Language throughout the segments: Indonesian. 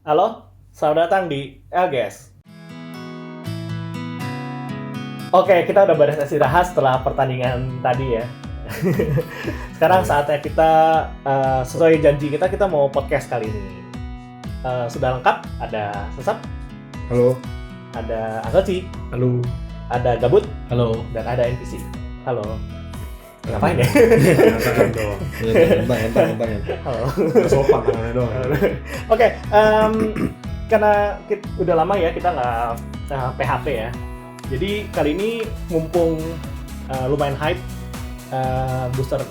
Halo, selamat datang di LGS. Oke, kita udah beristirahat setelah pertandingan tadi ya. Sekarang saatnya kita sesuai janji kita mau podcast kali ini. Sudah lengkap, ada Sesat, Halo. ada Asoci, Halo. ada Gabut, Halo. dan ada NPC. Halo. Ngapain ya? Tangan dong. Entang. Halo. Nggak sopan tangannya doang. Oke, karena udah lama ya kita nggak PHP ya. Jadi kali ini mumpung lumayan hype booster 6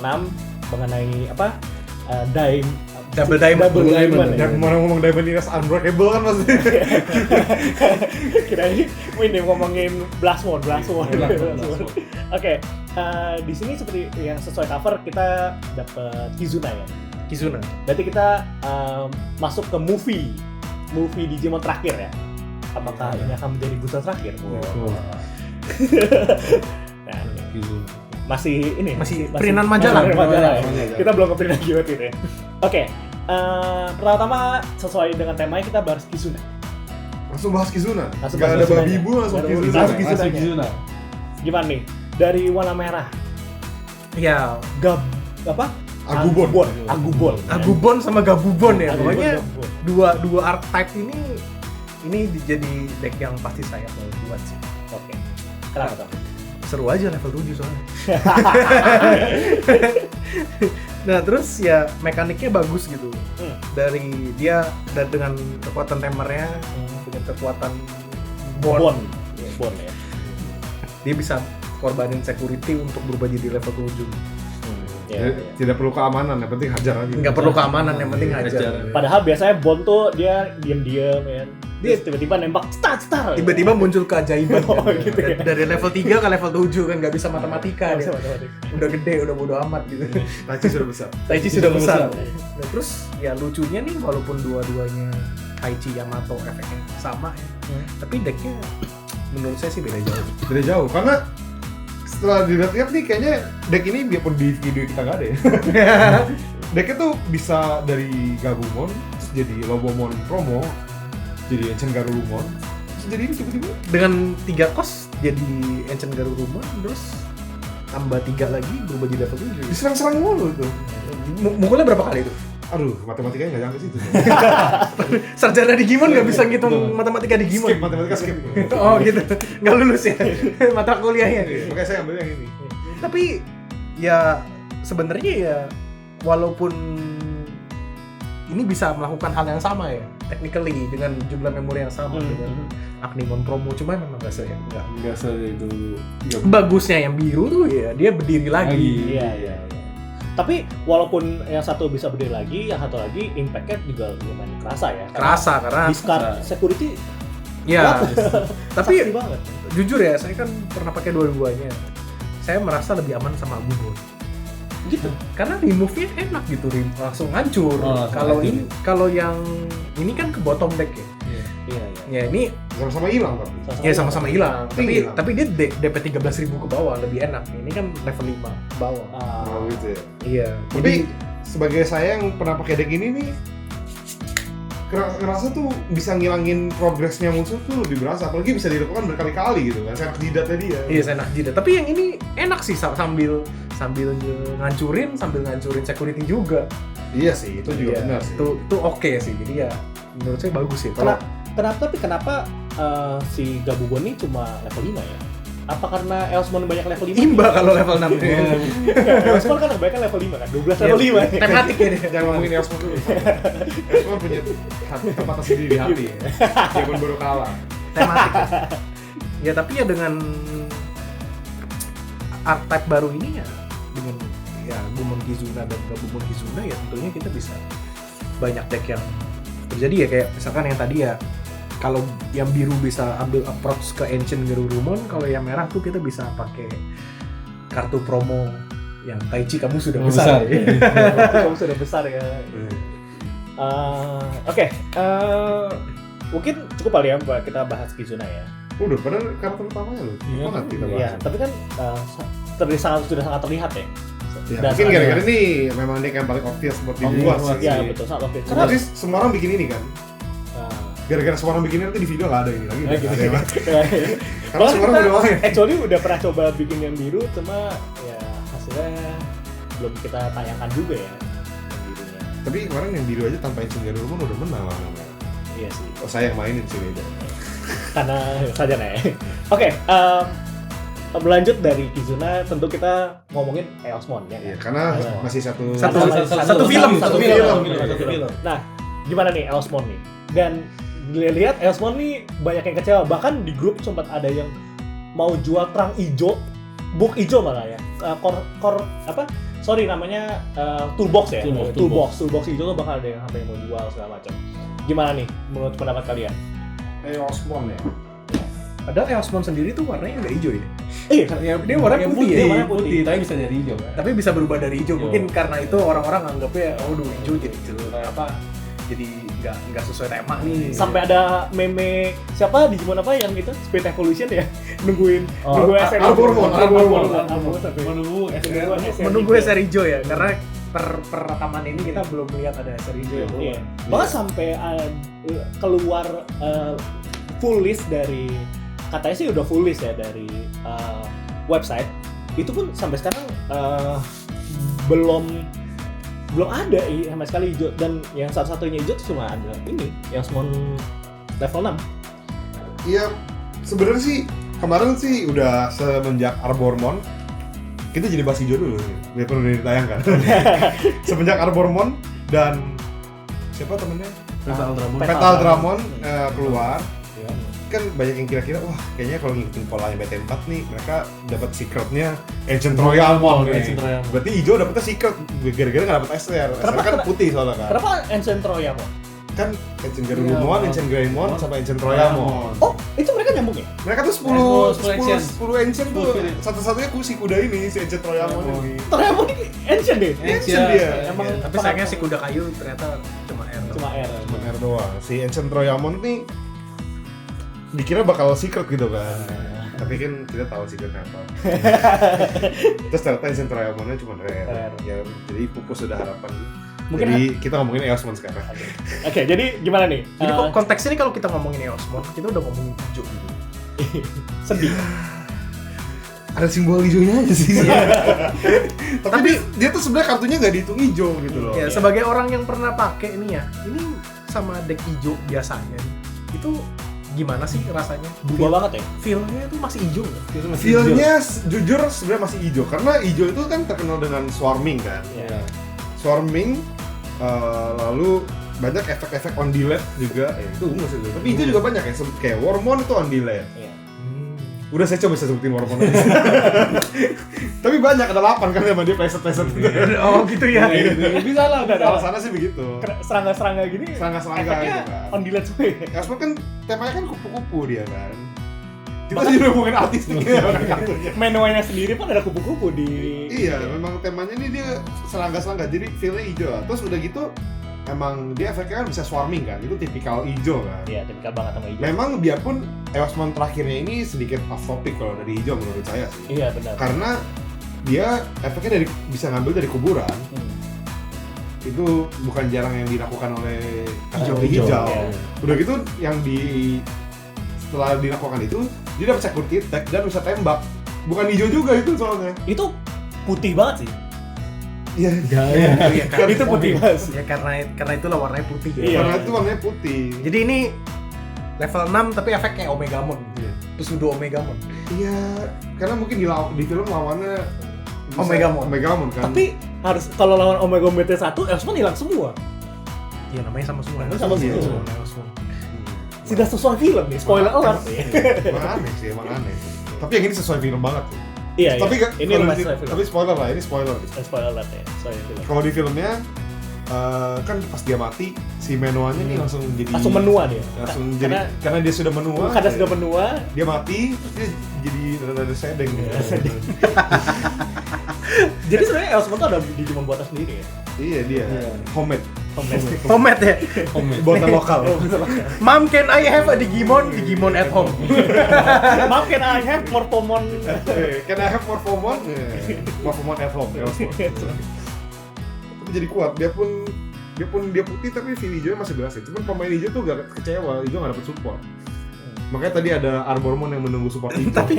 mengenai apa? Double diamond. Yang kemarin ngomong Diamond Iras Unbreakable kan maksudnya. Kirain ini ngomongin Blast Mode. Oke, di sini seperti yang sesuai cover kita dapat Kizuna ya. Kizuna. Berarti kita masuk ke movie Digimon terakhir ya. Apakah ini akan menjadi booster terakhir? Nah, masih printan majalah. Ya. Kita belum ke printan Giyotin ya. Oke, pertama sesuai dengan temanya kita bahas Kizuna. Langsung bahas Kizuna. Langsung Gak bahas ada Kizuna. babi ibu langsung Nggak ada Kizuna. babi ibu. Langsung Kizuna. Gimana nih? Dari warna merah, Ya, Agubon. Agubon sama Gabubon ya. Agubon, Pokoknya Gabubon. dua archetype ini jadi deck yang pasti saya mau buat sih. Oke. Kenapa tuh? Seru aja level 7 soalnya. Nah, terus ya mekaniknya bagus gitu. Dari dia dan dengan kekuatan temernya, dengan kekuatan Bon ya. dia bisa korbanin security untuk berubah jadi level 7. Tidak perlu keamanan, yang penting hajar aja. Nggak perlu keamanan, yang penting hajar. Padahal biasanya Bon tuh dia diam-diam ya. Dia tiba-tiba nembak star. Tiba-tiba muncul keajaiban Oh, kan. gitu ya. Dari level 3 ke level 7 kan nggak bisa matematika Nggak dia. bisa matematika. Udah gede, udah bodo amat gitu. Tachi sudah besar. Taichi sudah besar. Nah, terus ya lucunya nih walaupun dua-duanya Taichi Yamato efeknya sama ya. Tapi decknya menurut saya sih beda jauh. Beda jauh, karena setelah dilihat-lihat nih kayaknya deck ini biarpun di video kita nggak ada ya. Decknya tuh bisa dari Gabumon, terus jadi Lobomon promo, jadi Ancient Garurumon, terus jadi ini tiba-tiba Dengan 3 kos jadi Ancient Garurumon, terus tambah 3 lagi berubah jadi level 7. diserang-serang mulu tuh. Mukulnya berapa kali itu? Aduh, matematikanya nggak nyampe situ. Sarjana Digimon nggak bisa ngitung Betul. matematika Digimon. Skip, matematika skip. Oh gitu, nggak lulus ya mata kuliahnya. Makanya saya ambil yang ini. Tapi ya sebenarnya ya walaupun ini bisa melakukan hal yang sama ya, technically dengan jumlah memori yang sama dengan Agnimon Promo, cuma memang nggak se nggak Nggak itu. bagusnya yang biru tuh ya dia berdiri lagi. Iya. Tapi walaupun yang satu bisa berdiri lagi, yang satu lagi impactnya juga lumayan kerasa ya. Kerasa karena discard security ya tapi tapi banget. jujur ya saya kan pernah pakai dua-duanya, saya merasa lebih aman sama Agumon Gitu. karena remove-nya enak gitu, langsung hancur. Kalau yang ini kan ke bottom deck ya. Iya. Ya ini Sama-sama hilang tapi. ya sama-sama hilang. Hilang. Tapi dia DP 13.000 ke bawah lebih enak. Ini kan level 5 ke bawah. Oh gitu ya. Iya. Tapi sebagai saya yang pernah pakai deck ini nih, ngerasa tuh bisa ngilangin progresnya musuh tuh lebih berasa. Apalagi bisa dilakukan berkali-kali gitu kan. Saya jidatnya dia. Iya, saya enak jidat. Tapi yang ini enak sih sambil ngancurin security juga. Iya sih, itu juga Iya, benar sih. Itu oke sih. Jadi ya menurut saya bagus sih. Kenapa si Gabubon ini cuma level 5 ya? Apa karena Elsmon banyak level 5? Imba kalau level 6. Elsmon kan kebanyakan level 5 kan? 12 level 5 Tematik ya dia. Jangan ngomongin Elsmon dulu. Elsmon punya tempat sendiri di hati ya. Dia pun baru kalah. Tematik. Ya tapi ya dengan archetype baru ini ya, dengan ya Gumon Kizuna dan Gabumon Kizuna ya tentunya kita bisa banyak deck yang terjadi ya, kayak misalkan yang tadi ya, kalau yang biru bisa ambil approach ke Ancient Garurumon, kalau yang merah tuh kita bisa pakai kartu promo yang Taichi kamu sudah besar. Kamu sudah besar ya. Oke, mungkin cukup kali ya kita bahas Kizuna ya. Udah, padahal karakter utamanya loh. Iya, Banget kita bahas. Iya, tapi kan sudah sangat terlihat ya. Ya, mungkin gara-gara ini memang deck yang paling obvious buat dibuat sih. Iya betul, sangat obvious. Karena semua orang bikin ini kan. gara-gara semua orang bikinnya nanti di video nggak ada ini lagi. Nah, Nggak gitu. ada yang main. Karena Bahkan semua orang kita udah main. actually udah pernah coba bikin yang biru, cuma ya hasilnya belum kita tayangkan juga ya yang birunya. Tapi kemarin yang biru aja tanpa engine Garuda pun udah menang lah namanya. Iya sih. Oh saya yang mainin sih beda. Karena saja ya. Oke, berlanjut dari Kizuna, tentu kita ngomongin Eosmon ya. Iya, karena masih satu film. Nah, gimana nih Eosmon nih? Dan lihat Eosmon nih banyak yang kecewa. Bahkan di grup sempat ada yang mau jual terang ijo, book ijo malah ya. Namanya toolbox ya. Toolbox ijo tuh bakal ada yang sampai mau jual segala macam. Gimana nih menurut pendapat kalian? Eosmon ya. Padahal Eosmon sendiri tuh warnanya nggak hijau ya. Iya, Dia warna putih ya. dia warna putih. tapi bisa jadi hijau kan? Tapi bisa berubah dari hijau. Hijau. Mungkin karena itu orang-orang anggapnya hijau jadi jadi nggak sesuai tema nih. Sampai ada meme siapa Digimon apa yang itu Speed Evolution ya nungguin SR Arbormon. menunggu SR hijau ya, karena per rekaman ini kita belum melihat ada SR hijau yang keluar. Iya. Bahkan sampai keluar full list dari, katanya sih udah full list ya dari website. Itu pun sampai sekarang belum ada sama sekali hijau, dan yang satu-satunya hijau tuh cuma ada ini yang Eosmon level 6. Iya, sebenarnya sih kemarin sih udah semenjak Arbormon kita jadi bahas hijau dulu, biar perlu ditayangkan. Semenjak Arbormon dan siapa temennya? Petal Dramon keluar, kan banyak yang kira-kira wah kayaknya kalau ngikutin polanya BT4 nih mereka dapat secretnya Ancient Royalmon nih. Ancient Royalmon. Berarti hijau dapetnya secret gara-gara nggak dapet SR. SR kan putih soalnya kan. Kenapa Ancient Royalmon? Kan Ancient Garurumon, Ancient Greymon, sama Ancient Royalmon. Oh, itu mereka nyambung ya? Mereka tuh 10 Ancient tuh satu-satunya si kuda ini, si Ancient Royalmon ini. Royalmon ini Ancient deh. Ancient dia. Emang Tapi sayangnya si kuda kayu ternyata cuma R. cuma R. Cuma R doang. Si Ancient Royalmon nih dikira bakal secret gitu kan. Tapi kan kita tahu secretnya apa. Terus ternyata Ancient Royalmonnya cuma rare. Ya, jadi pupus sudah harapan. Mungkin jadi kita ngomongin Eosmon sekarang. Oke, jadi gimana nih? Jadi konteksnya ini kalau kita ngomongin Eosmon, kita udah ngomongin hijau gitu. Sedih. Ada simbol hijaunya aja sih. Tapi dia tuh sebenarnya kartunya nggak dihitung hijau gitu loh. Ya, sebagai orang yang pernah pakai ini ya, ini sama deck hijau biasanya itu gimana sih rasanya? Berubah banget ya? Feel-nya itu masih hijau nggak? Feel-nya jujur sebenarnya masih hijau karena hijau itu kan terkenal dengan swarming kan. Iya. Swarming, lalu banyak efek-efek on delay juga. Itu maksudnya. Tapi hijau juga banyak ya, kayak Wormmon itu on delay. Iya. Udah saya coba sebutin Wormmon aja. Tapi banyak, ada 8 kan sama dia preset-preset. Oh gitu ya. Bisa lah, udah ada. Alasannya sih begitu. Serangga-serangga gini. Serangga-serangga efeknya gitu kan. on delete semua ya? Eosmon kan temanya kan kupu-kupu dia kan. Kita sih udah ngomongin artisnya kartunya. Manualnya sendiri pun ada kupu-kupu di... Iya, memang temanya ini dia serangga-serangga, jadi feel-nya hijau. Terus udah gitu, emang dia efeknya kan bisa swarming kan, itu tipikal hijau kan. Iya, tipikal banget sama hijau. Memang biarpun Eosmon terakhirnya ini sedikit off topic kalau dari hijau menurut saya sih. Iya, benar. Karena dia efeknya bisa ngambil dari kuburan. Itu bukan jarang yang dilakukan oleh hijau. Iya. Udah gitu yang setelah dilakukan itu dia dapat security tag dan bisa tembak. Bukan hijau juga itu soalnya. Itu putih banget sih. Iya. Iya, Kan itu putih banget sih. Ya karena itulah warnanya putih. Iya. Karena itu warnanya putih. Jadi ini level 6 tapi efek kayak Omegamon gitu ya. Pseudo Omegamon. Iya, karena mungkin di film lawannya bisa Omegamon kan. Tapi harus kalau lawan Omega BT1, Eosmon hilang semua. Iya namanya sama semua. Sama Iya. semua. Sudah sesuai film nih, spoiler alert nih. Emang aneh sih, emang aneh. Tapi yang ini sesuai film banget tuh. Iya, Tapi ini kalau lumayan di- sesuai film. tapi spoiler lah, ini spoiler. Spoiler alert ya, sesuai film. Kalau di filmnya kan pas dia mati si Menoanya nih langsung jadi Langsung menua dia. karena dia sudah menua. Karena sudah menua, Dia mati, terus dia jadi rada sedeng gitu. jadi sebenarnya Eosmon tuh ada Digimon buatan sendiri ya. Iya dia. Homemade. Homemade ya. Buatan lokal. Mom, can I have a Digimon at home? Maaf, can I have Morphomon? Can I have Morphomon? Morphomon at home. Tapi jadi kuat, dia pun dia putih tapi feel hijaunya masih berasa. Cuman pemain hijau tuh gak kecewa, hijau gak dapet support. Makanya tadi ada Arbormon yang menunggu support hijau. Tapi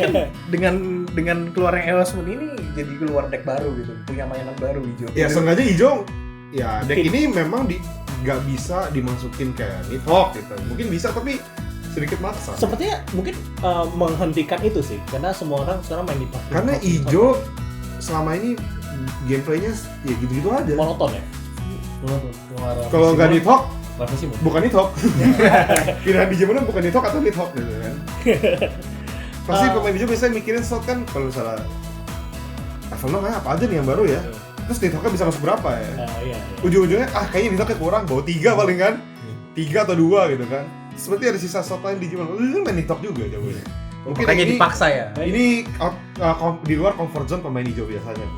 kan dengan keluarnya Eosmon ini jadi keluar deck baru gitu, punya mainan baru hijau. Ya sengaja hijau, ya deck ini memang gak bisa dimasukin kayak Nidhogg gitu. Mungkin bisa tapi sedikit maksa. Sepertinya mungkin menghentikan itu sih, karena semua orang sekarang main di top. Karena hijau selama ini gameplaynya ya gitu-gitu aja. Monoton ya. Kalau nggak Nidhogg, sih bukan Nidhogg. Pilihan di zamannya bukan Nidhogg atau Nidhogg gitu kan. Pasti pemain hijau biasanya mikirin slot kan kalau misalnya level 6 apa aja nih yang baru ya. Terus Nidhoggnya bisa masuk berapa ya? Iya. Ujung-ujungnya kayaknya Nidhoggnya kurang, bawa 3 paling kan. 3 atau 2 gitu kan. Seperti ada sisa slot lain di zaman. Lu kan main Nidhogg juga jagonya. Mungkin Makanya ini dipaksa ya. Ini di luar comfort zone pemain hijau biasanya.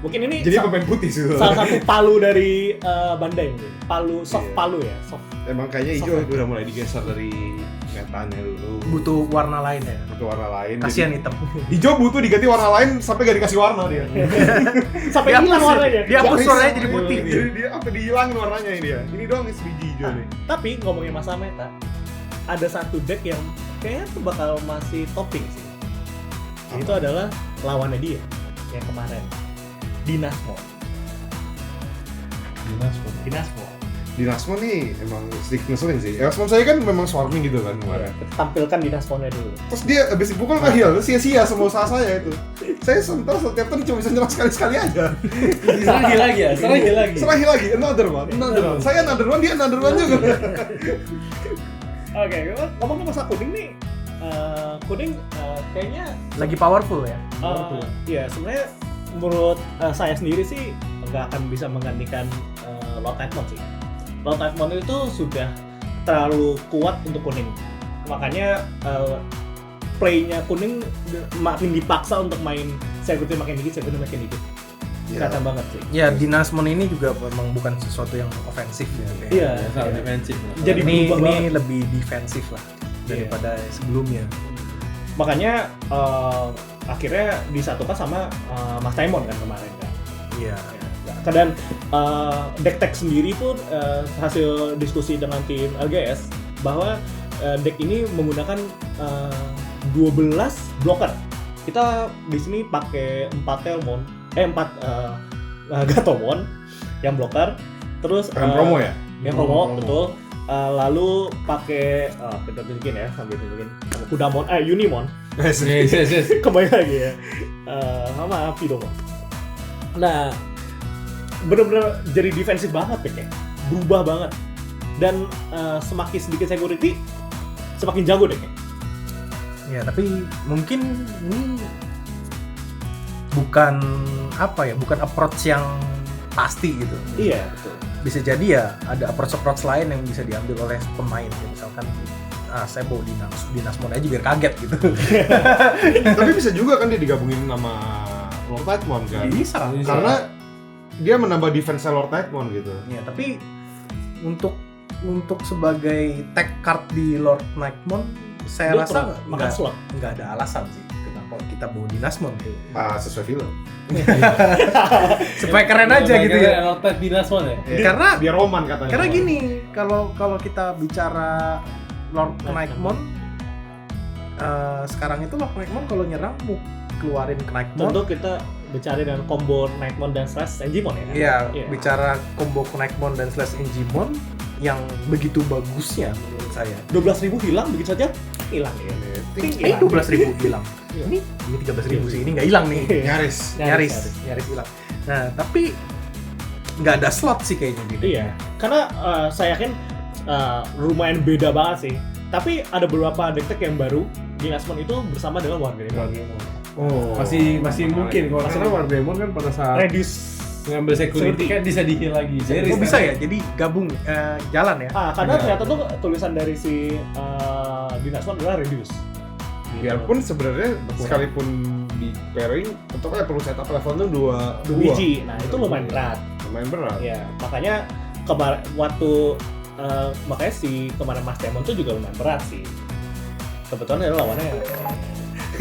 Mungkin ini Jadi pemain putih sih. salah satu palu dari Bandai mungkin. Palu soft palu ya, soft. Emang kayaknya hijau udah mulai digeser dari metanya dulu. Butuh warna lain ya. Butuh warna lain. Kasihan Jadi, hitam. hijau butuh diganti warna lain sampai gak dikasih warna dia. Sampai hilang warnanya. Dia hapus warnanya jadi putih. Jadi dia sampai dihilangin warnanya ini ya. Ini doang nih biji hijau nih. Tapi ngomongin masalah meta, ada satu deck yang kayaknya tuh bakal masih topping sih. Itu adalah lawannya dia yang kemarin. Dynasmon. Dynasmon nih emang sedikit ngeselin sih. Eosmon saya kan memang swarming gitu kan kemarin. Tampilkan Dynasmonnya dulu. Terus dia abis dipukul nggak heal, sia-sia semua usaha saya itu. Saya sebentar setiap turn cuma bisa nyerang sekali-sekali aja. Serang lagi ya, Serahi lagi, another one. Saya another one, dia another one juga. Oke, ngomongin masalah kuning nih. Kuning kayaknya Lagi powerful ya. iya sebenarnya menurut saya sendiri sih nggak akan bisa menggantikan Lord Nightmon sih. Lord Nightmon itu sudah terlalu kuat untuk kuning, makanya playnya kuning makin dipaksa untuk main security makin dikit. Kelihatan banget sih. Ya, Dynasmon ini juga memang bukan sesuatu yang ofensif ya. Iya. sangat defensif. Jadi ini berubah banget. lebih defensif lah daripada sebelumnya. Makanya akhirnya disatukan sama Mas Taimon kan kemarin kan. Iya. Dan deck sendiri pun hasil diskusi dengan tim LGS bahwa deck ini menggunakan 12 blocker. Kita di sini pakai 4 Telmon, 4 Gatomon yang blocker. Terus Yang promo ya? Yang promo, betul. Lalu pakai kita tunjukin ya sambil tunjukin Kudamon, Unimon. Yes. Kembali lagi ya sama Fidomon. Nah, bener-bener jadi defensif banget ya, berubah banget. Dan semakin sedikit security, semakin jago deh. Ya, tapi mungkin ini bukan bukan approach yang pasti gitu. Iya, betul. Bisa jadi ya ada approach lain yang bisa diambil oleh pemain. Misalkan saya bawa Dynasmon aja biar kaget gitu. Tapi bisa juga kan dia digabungin sama Lord Nightmon kan? Bisa. Karena dia menambah defense Lord Nightmon gitu. Ya, tapi untuk sebagai tag card di Lord Nightmon, saya Dia rasa kurang makan slot. nggak ada alasan sih kenapa kita bawa Dynasmon. Sesuai film. Supaya keren aja gitu ya. Elotep Dynasmon ya. Karena Biar roman katanya. Karena gini, kalau kita bicara Lord Nightmon, sekarang itu Lord Nightmon kalau nyerang mau keluarin Nightmon. Tentu kita bicara dengan combo Nightmon dan Slash Engimon ya. Iya, Iya. bicara combo Nightmon dan Slash Engimon yang begitu bagusnya menurut saya. 12.000 hilang begitu saja hilang ya. Ini 12.000 hilang. Ini 13.000 sih, ini nggak hilang nih. Nyaris. Nyaris hilang. Nah, tapi nggak ada slot sih kayaknya gini. Iya, karena saya yakin lumayan beda banget sih. Tapi ada beberapa deck yang baru Dynasmon itu bersama dengan Wargreymon. Oh, masih mungkin kalau karena Wargreymon kan pada saat Reduce ngambil security kan bisa di-heal lagi. Oh, bisa ya? Jadi gabung jalan ya? karena ternyata tuh tulisan dari si Dynasmon adalah Reduce. Biarpun sebenarnya sekalipun di pairing, tetap perlu setup levelnya 2 biji. Nah, itu lumayan berat. Lumayan berat. Ya, makanya makanya si kemarin Mas Demon tuh juga lumayan berat sih. Kebetulan adalah lawannya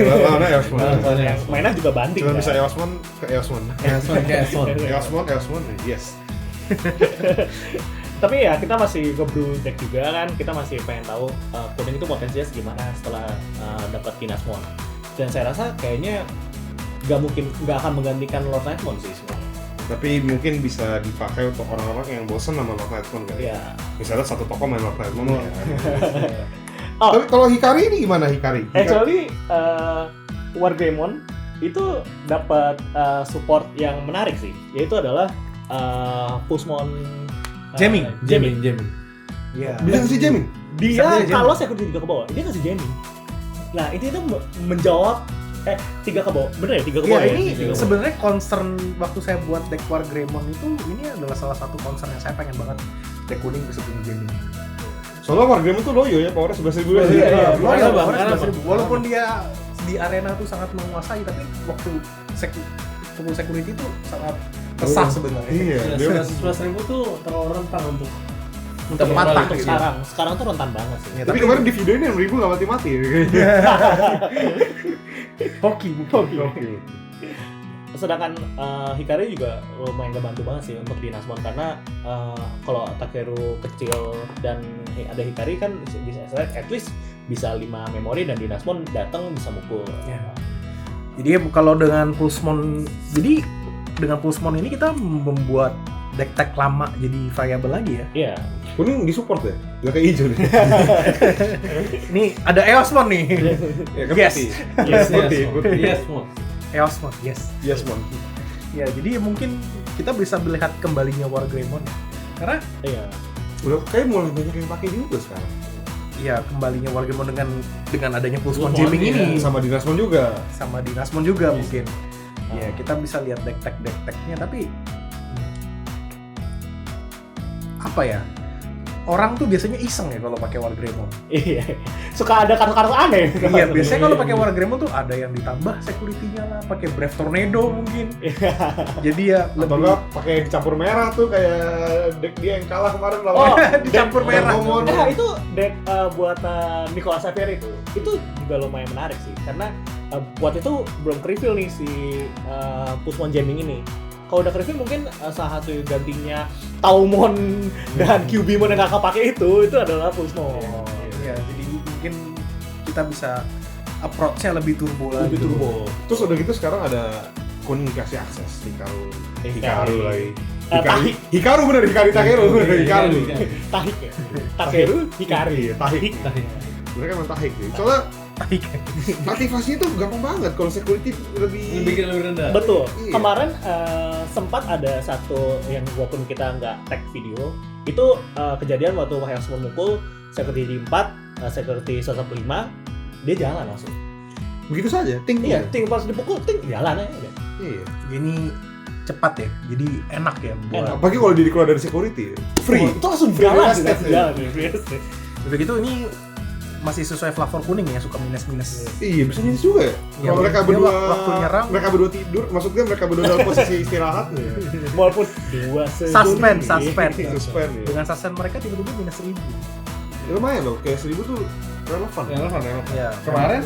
Lawannya Eosmon. yang mainnya juga banding. Cuma kan? bisa Eosmon ke Eosmon. Eosmon. Eosmon, yes. Tapi ya kita masih ngebrew deck juga kan, kita masih pengen tahu kuning itu potensinya segimana setelah dapat Kinasmon. Dan saya rasa kayaknya nggak akan menggantikan Lord Nightmon sih sebenarnya. Tapi mungkin bisa dipakai untuk orang-orang yang bosan sama Lord Nightmon kali. Iya. Misalnya satu toko main Lord Nightmon ya. Oh. Tapi kalau Hikari ini gimana Hikari? Actually Wargreymon itu dapat support yang menarik sih, yaitu adalah Pulsemon Jamming. Iya. Bisa ngasih jamming? Dia Bisa dia kalau security 3 ke bawah, dia kasih jamming. Nah, itu menjawab 3 ke bawah. Bener ya 3 ke Iya, bawah. ini Tiga ke bawah. sebenarnya concern waktu saya buat deck Wargreymon itu ini adalah salah satu concern yang saya pengen banget deck kuning bisa punya jamming. Soalnya Wargreymon tuh loyo ya, powernya 11.000 aja. Iya, Makanya Bang, powernya karena 11.000. Walaupun dia di arena tuh sangat menguasai, tapi waktu full security itu sangat resah sebenarnya. Iya, dia 11.000 tuh terlalu rentang untuk matang Untuk gitu. sekarang tuh rentan banget sih. Ya, tapi kemarin di video ini 6.000 nggak mati-mati. hoki. Sedangkan Hikari juga lumayan ngebantu banget sih untuk di Nasmon karena kalau Takeru kecil dan ada Hikari kan bisa at least bisa 5 memori dan di Nasmon datang bisa mukul. Ya. Jadi kalau dengan Pulsemon, jadi dengan Pulsemon ini kita membuat deck tag lama jadi variable lagi ya. Iya. Kuning disupport ya? Gak kayak hijau nih. Ini ada Eosmon nih. Ya kan Yes. putih. Yes, Putih, putih. Yes, Mon. Eosmon, yes. Yes, Mon. Ya, jadi mungkin kita bisa melihat kembalinya Wargreymon. Karena Iya. Udah kayak mulai banyak yang pakai juga sekarang. ya kembalinya Wargreymon dengan adanya Pulsemon Pulsemon, Jamming iya. ini Sama Dinasmon juga. sama Dinasmon juga Yes. mungkin. Ya, kita bisa lihat deck tag-nya tapi apa ya? Orang tuh biasanya iseng ya kalau pakai Wargreymon. Iya. Suka ada kartu-kartu aneh. Iya, biasanya kalau pakai Wargreymon tuh ada yang ditambah security-nya lah, pakai Brave Tornado mungkin. Jadi ya Atau lebih enggak pakai dicampur merah tuh kayak deck dia yang kalah kemarin Oh, lawan dicampur merah. Pokemon. Nah, itu deck buat Nicolas Xavier itu juga lumayan menarik sih karena buat itu belum reveal nih si Pulsemon Jamming ini. Kalau udah reveal mungkin salah satu gantinya Taumon dan Cubimon yang gak kepake itu adalah Pulsemon. Ya, jadi mungkin kita bisa approach-nya lebih turbo lagi. Lebih turbo. Terus udah gitu sekarang ada kuning dikasih akses Hikaru. Hikari. lagi. Tahik. Hikaru bener, Hikari Takeru bener, Hikaru. Tahik ya. Takeru Hikari. Iya, Tahik. Mereka emang Tahik sih. Soalnya aktivasinya tuh gampang banget kalau security lebih rendah. Betul. Iya. Kemarin sempat ada satu yang walaupun kita nggak tag video, itu kejadian waktu Wahyaksmon mukul security 4, security 115, dia jalan langsung. begitu saja. Ting. Iya, ting pas dipukul, ting jalan aja. Udah. Iya. Ini cepat ya, jadi enak ya buat. Enak. Apalagi kalau dia keluar dari security. Free. Itu langsung Free jalan, real estate, langsung jalan. Free estate. Begitu ini masih sesuai flavor kuning ya, suka minus-minus. Iya, bisa nyenyis juga ya. Iya, Kalau mereka dia berdua waktu nyerang. mereka berdua tidur, maksudnya mereka berdua dalam posisi istirahat ya. Walaupun dua Suspend. Suspend ya. Dengan suspend mereka tiba-tiba minus 1000. Ya, lumayan loh, kayak 1000 tuh relevan. Relevan. Ya. Kemarin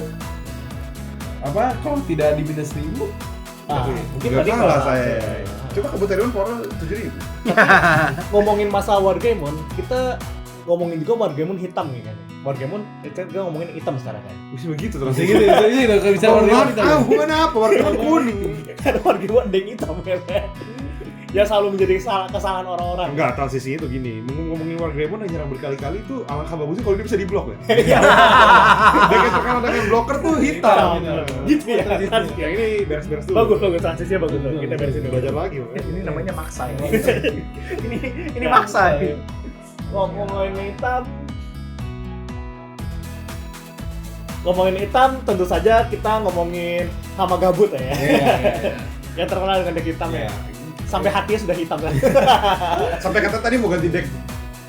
apa kok tidak di minus 1000? Mungkin Nggak tadi kalah kalau- saya. Coba kebutuhan power 7.000. ngomongin masalah Wargreymon, kita ngomongin juga Wargreymon hitam nih kan. Wargreymon kita ngomongin hitam sekarang kan. Bisa begitu terus. Masih gitu, nggak bisa Hubungan warna hubungan apa? Warna kuning. Kan Wargreymon deng hitam kan. Ya selalu menjadi kesalahan orang-orang. Enggak, transisinya tuh gini. Ngomongin Wargreymon yang nyerang berkali-kali tuh alangkah bagusnya kalau dia bisa diblok ya. Iya. Dengan terkenal dengan blocker tuh hitam. Gitu ya. Ya ini beres-beres dulu. Bagus, transisinya bagus tuh. Kita beresin dulu. Belajar lagi. Ini namanya maksa ini. ini maksa. Ngomongin hitam. Ngomongin hitam, tentu saja kita ngomongin Hama Gabut ya. Yang terkenal dengan deck hitam ya. Sampai hatinya sudah hitam kan. Sampai kata tadi mau ganti deck.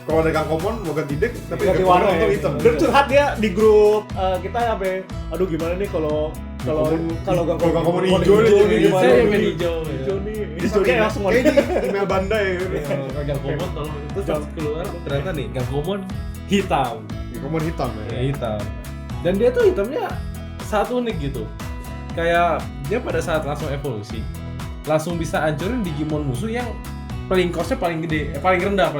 Kalau ada Gang Common mau ganti deck, tapi Ganti Gang warna Common ya. tuh hitam. Dan curhat dia di grup kita sampai aduh gimana nih kalau Gang Common hijau nih, nih gimana Saya nih? main hijau. Hijau nih. Hijaunya langsung Kayak di email Bandai. Gang Common tolong itu pas keluar ternyata nih Gang Common hitam. Gang Common hitam Ya, ya. hitam. Dan dia tuh hitamnya sangat unik gitu. Kayak dia pada saat langsung evolusi, langsung bisa hancurin Digimon musuh yang paling cost-nya paling gede, paling rendah.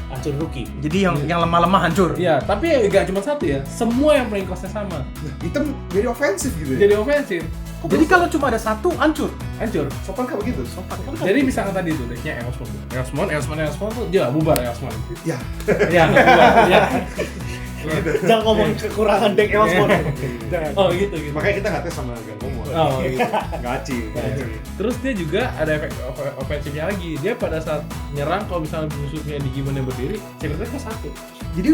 hancur rookie. Jadi yang lemah-lemah hancur. Iya, tapi nggak cuma satu ya. Semua yang playing cost-nya sama. Hitam jadi ofensif gitu ya. Jadi ofensif, Jadi kalau cuma ada satu hancur. hancur. Sopan kan begitu? Jadi misalkan tadi tuh decknya Eosmon tuh dia bubar Eosmon. Ya. Iya, bubar. Iya. Jangan ngomong kekurangan deck Eosmon. Jangan. Oh gitu. Makanya kita nggak tes sama Gankomo. Oh gitu. Gaci. Terus dia juga ada efek ofensifnya lagi. Dia pada saat nyerang kalau misalnya musuhnya Digimon yang berdiri, secret ke 1. Jadi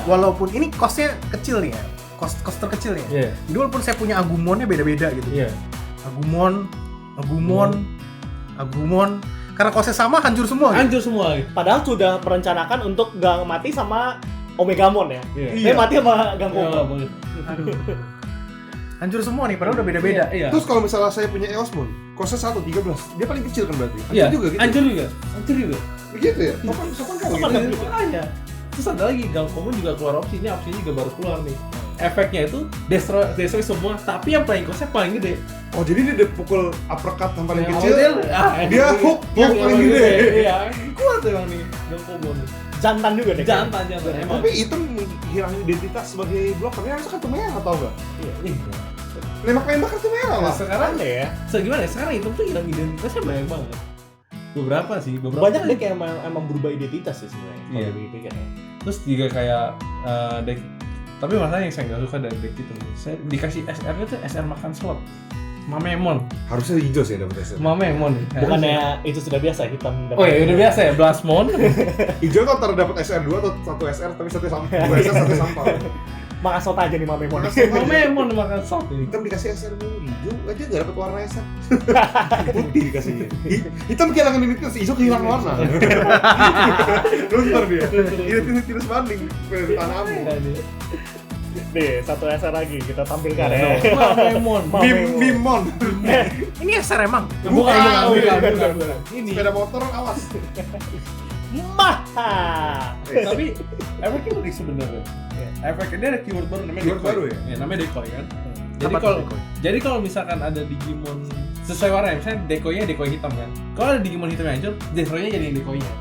walaupun ini cost-nya kecil nih ya. Cost terkecil ya. Iya. Jadi walaupun saya punya Agumonnya beda-beda gitu. Iya. Agumon. Karena cost-nya sama hancur semua. Gitu. Hancur semua. Padahal sudah merencanakan untuk gak mati sama Omegamon ya. Iya. Tapi mati sama Gankomo. Aduh. Hancur semua nih, padahal udah beda-beda. Iya. Terus kalau misalnya saya punya Eosmon, kosnya 13, dia paling kecil kan berarti? Iya. Hancur juga gitu? Hancur juga. Begitu ya? Sopan kan gitu? Makanya. Terus ada lagi Gankomo juga keluar opsinya juga baru keluar nih. Efeknya itu destroy semua, tapi yang playing cost-nya paling gede. Oh jadi dia udah pukul uppercut yang paling kecil, dia hook yang paling gede. Iya, kuat emang nih Gankomo nih. Jantan juga deh. Jantan emang. Tapi itu menghilang identitas sebagai blocker, harusnya kartu merah atau enggak? Iya. Nembak kartu merah lah. Sekarang Aneh ya. Gimana ya? Sekarang itu tuh hilang identitasnya banyak banget. Beberapa Banyak deck yang emang berubah identitas sih sebenarnya. Kalau Iya. dipikir ya. Terus juga kayak deck, tapi masalahnya yang saya nggak suka dari deck itu, saya dikasih SR-nya tuh SR makan slot. Mamemon. Harusnya hijau sih dapat SR. Mamemon. Bukannya itu sudah biasa hitam dapat. Oh ya udah biasa ya Blastmon. Hijau tuh antara dapat SR 2 atau 1 SR tapi 1 sampah. 2 SR 1 sampah. Makan slot aja nih Mamemon. Mamemon makan slot ini. Hitam dikasih SR hijau aja nggak dapat warna SR. Putih dikasihnya. Hitam kehilangan identitas, hijau kehilangan warna. Luntur dia. Tidak sebanding tanahmu. Nih, satu SR lagi kita tampilkan ya. Mamemon. Mimon. Ini SR emang. Bukan. Ini. Sepeda motor awas. Maha. Tapi efeknya unik sebenarnya. Efeknya dia ada keyword baru namanya Keyword decoy. baru ya? Namanya decoy kan. Apa tuh decoy? Jadi kalau misalkan ada Digimon sesuai warna, misalnya decoy hitam kan. Kalau ada Digimon hitam yang hancur, destroy-nya jadi decoy-nya.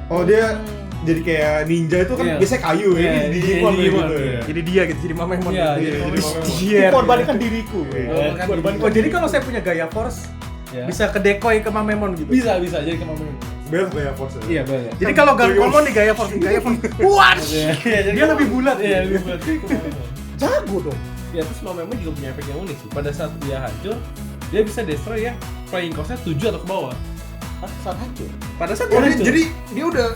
Oh dia jadi kayak ninja itu kan Iya. biasanya kayu ya, Iya, ini Digimon Digimon, gitu ya. iya. Jadi dia gitu, jadi Mamemon. Iya, gitu. jadi Mamemon. Iya. Korbankan diriku. Iya. Korbankan. Oh jadi kalau saya punya Gaia Force Ya. bisa ke decoy ke Mamemon gitu. Bisa jadi ke Mamemon. Bel kayak force. Iya, banyak. Jadi kalau Gankomo di Gaia Force, wah, Iya, jadi dia lebih bulat. Iya, lebih bulat ke Mamemon. Jago dong. Ya terus Mamemon juga punya efek yang unik sih. Pada saat dia hancur, dia bisa destroy yang playing cost-nya 7 atau ke bawah. Saat hancur. Pada saat Oh, dia hancur. jadi dia udah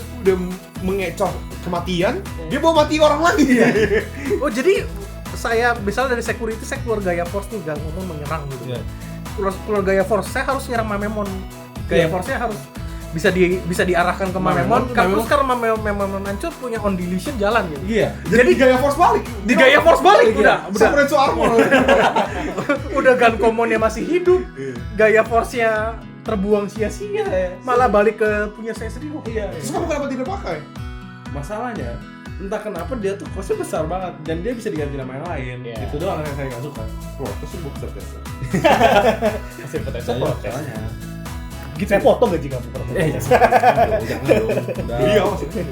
mengecoh kematian, dia mau mati orang lagi. Oh jadi saya misalnya dari security saya keluar Gaia Force nih, Gankomo menyerang gitu. Iya. Keluar Gaia Force, saya harus nyerang Mamemon. Gaia Iya. Force-nya harus bisa diarahkan ke Mamemon. Mamemon. Karena Mamemon hancur punya on deletion jalan gitu. Iya. Jadi Gaia Force balik. Di Gaia Force balik udah. Samurai Armor. Udah Gankomonnya masih hidup, Gaia Force-nya terbuang sia-sia, malah balik ke punya saya sendiri. Iya. Terus kamu kenapa tidak pakai? Masalahnya entah kenapa dia tuh costnya besar banget dan dia bisa diganti nama yang lain. Iya. Itu doang yang saya nggak suka. Wah, terus boxer test. Masih potensi Saya protes. masalahnya. Gitu. Saya foto gaji kamu protes. Jangan dong. Udah. Iya, maksudnya.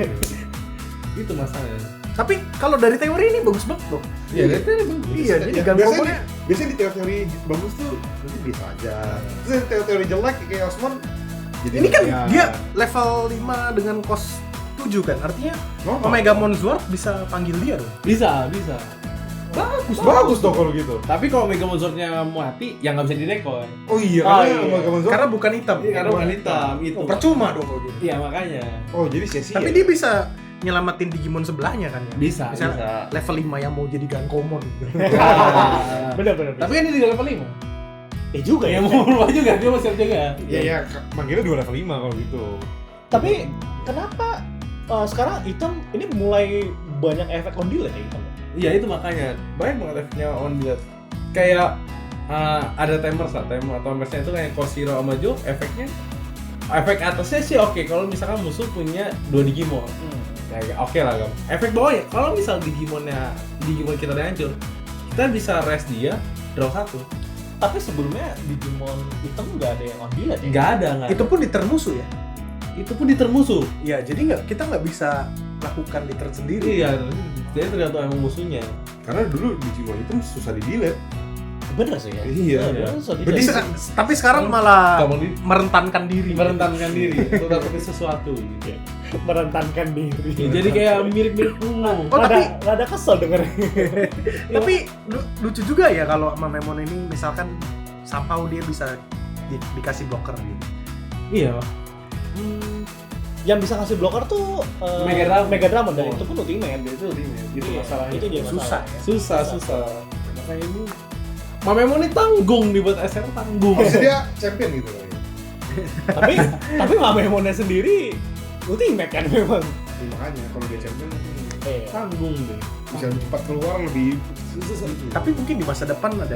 Itu masalahnya. Tapi kalau dari teori ini bagus banget loh. Iya, itu bagus. Iya, jadi Ya, Gankomonnya biasanya di teori bagus tuh nanti biasa aja. Terus yang teori jelek kayak Osmon jadi ini kan ya, dia level 5 dengan cost 7 kan, artinya normal. Omegamon Sword bisa panggil dia dong. Bisa. Bagus dong kalau gitu. Tapi kalau Mega Monzornya mati, ya nggak bisa didecoy. Oh iya, Oh, karena iya. Omegamon Sword- Karena bukan hitam. Karena bukan hitam itu. Oh, percuma dong kalau gitu. Iya makanya. Oh, jadi sia-sia. Tapi dia bisa nyelamatin Digimon sebelahnya kan ya. Bisa. Misalnya level 5 yang mau jadi Gankomon gitu. Bener. Tapi kan ini di level 5. juga Ya ya. mau berubah juga, dia masih juga. Iya, manggilnya 2 level 5 kalau gitu. Tapi kenapa sekarang hitam ini mulai banyak efek on delay ya hitam? Iya itu makanya banyak banget efeknya on build. Kayak ada timers lah, timer atau timersnya itu kayak Koshiro sama Jo, efek atasnya sih oke kalau misalkan musuh punya 2 Digimon. Ya oke lah Gam. Efek bawahnya kalau misal Digimon kita udah hancur, kita bisa rest dia, draw 1. Tapi sebelumnya Digimon hitam nggak ada yang on delay ya? Nggak ada. Itu pun di turn musuh ya. Itu pun di turn musuh. Iya, jadi kita nggak bisa melakukan liter sendiri. Iya, jadi tergantung emang musuhnya. Karena dulu Digimon itu susah di-delete. Bener sih ya. Iya. bener, so di- Jadi tapi sekarang malah Kalau merentankan diri. merentankan diri untuk dapetin sesuatu gitu. merentankan diri. Ya, jadi kayak mirip-mirip Oh, Rada kesel dengernya. Tapi lucu juga ya kalau sama Memon ini misalkan somehow dia bisa dikasih blocker gitu. Iya. Yang bisa ngasih blocker tuh Mega Dramon dan itu pun ultimate. Itu gitu Iya, masalahnya. itu dia Susah masalah. ya. Susah. Makanya ini Mamemon ini tanggung dibuat SR tanggung. Maksudnya dia champion gitu kali. tapi Mamemonnya sendiri ultimate kan memang. Ya, makanya kalau dia champion Tanggung deh. bisa cepat keluar lebih Tapi mungkin di masa depan ada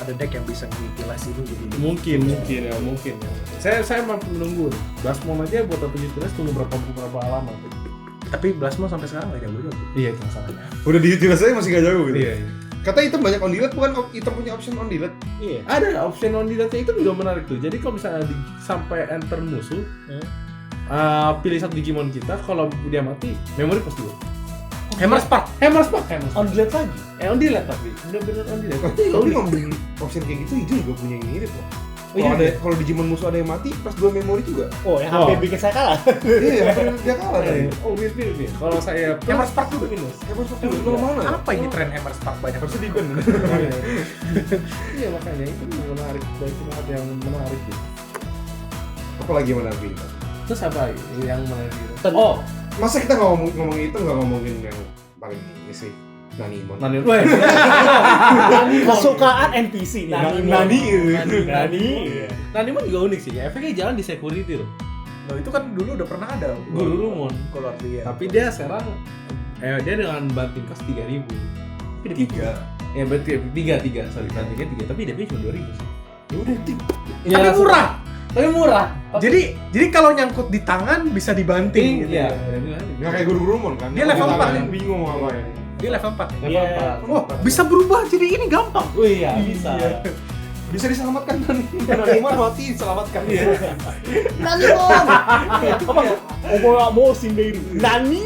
deck yang bisa ngutilas ini jadi Mungkin ya. Saya mampu menunggu. Blasmon aja buat dapat utilitas tunggu berapa lama. tapi Blasmo sampai sekarang nggak jago. Iya, itu masalahnya. udah diutilize aja masih gak jauh gitu. Iya. Kata item banyak on delete, bukan item punya option on delete. Iya. Ada option on delete itu juga menarik tuh. Jadi kalau misalnya sampai enter musuh, pilih satu Digimon kita, kalau dia mati, memori pas dulu. Hammer Spark. On delete lagi. On delete tapi bener-bener on delete. Tapi ngomongin option kayak gitu, itu juga punya yang mirip loh. Oh, iya, Kalau iya. kalau Digimon musuh ada yang mati, plus 2 memori juga. Oh, yang hampir bikin saya kalah. Iya, hampir dia kalah tadi. Oh, mirip nih. Kalau saya Hammer Spark juga. minus. Hebat sekali, normal lah. Apa ini tren Hammer Spark banyak? Harusnya di-ban. Iya, makanya itu menarik. Itu yang menarik gitu. Apalagi yang menarik ini? Terus apa yang menarik gitu? Oh, Masa kita nggak ngomongin itu, nggak ngomongin yang paling ini sih, Nanimon. kesukaan NPC. Nani. Nanimon juga unik sih. Efeknya jalan di security loh. Nah, itu kan dulu udah pernah ada Gururumon. Keluar dia. Tapi dia sekarang dia dengan banting kos 3.000. Tiga. Ya berarti tiga, sorry bantingnya 3, tapi dia cuma 2.000 sih. Ya udah tim. Tapi murah. Tapi murah. Jadi kalau nyangkut di tangan bisa dibanting gitu. Iya. Nggak kayak Gururumon kan? Dia level Kalau 4 tangan bingung mau ngapain. Dia level 4. Iya. Wah, bisa berubah jadi ini gampang. Oh iya, bisa. Bisa diselamatkan Nanimon mati diselamatkan. Nanimon. Apa? Omo Sindeiru. Nani.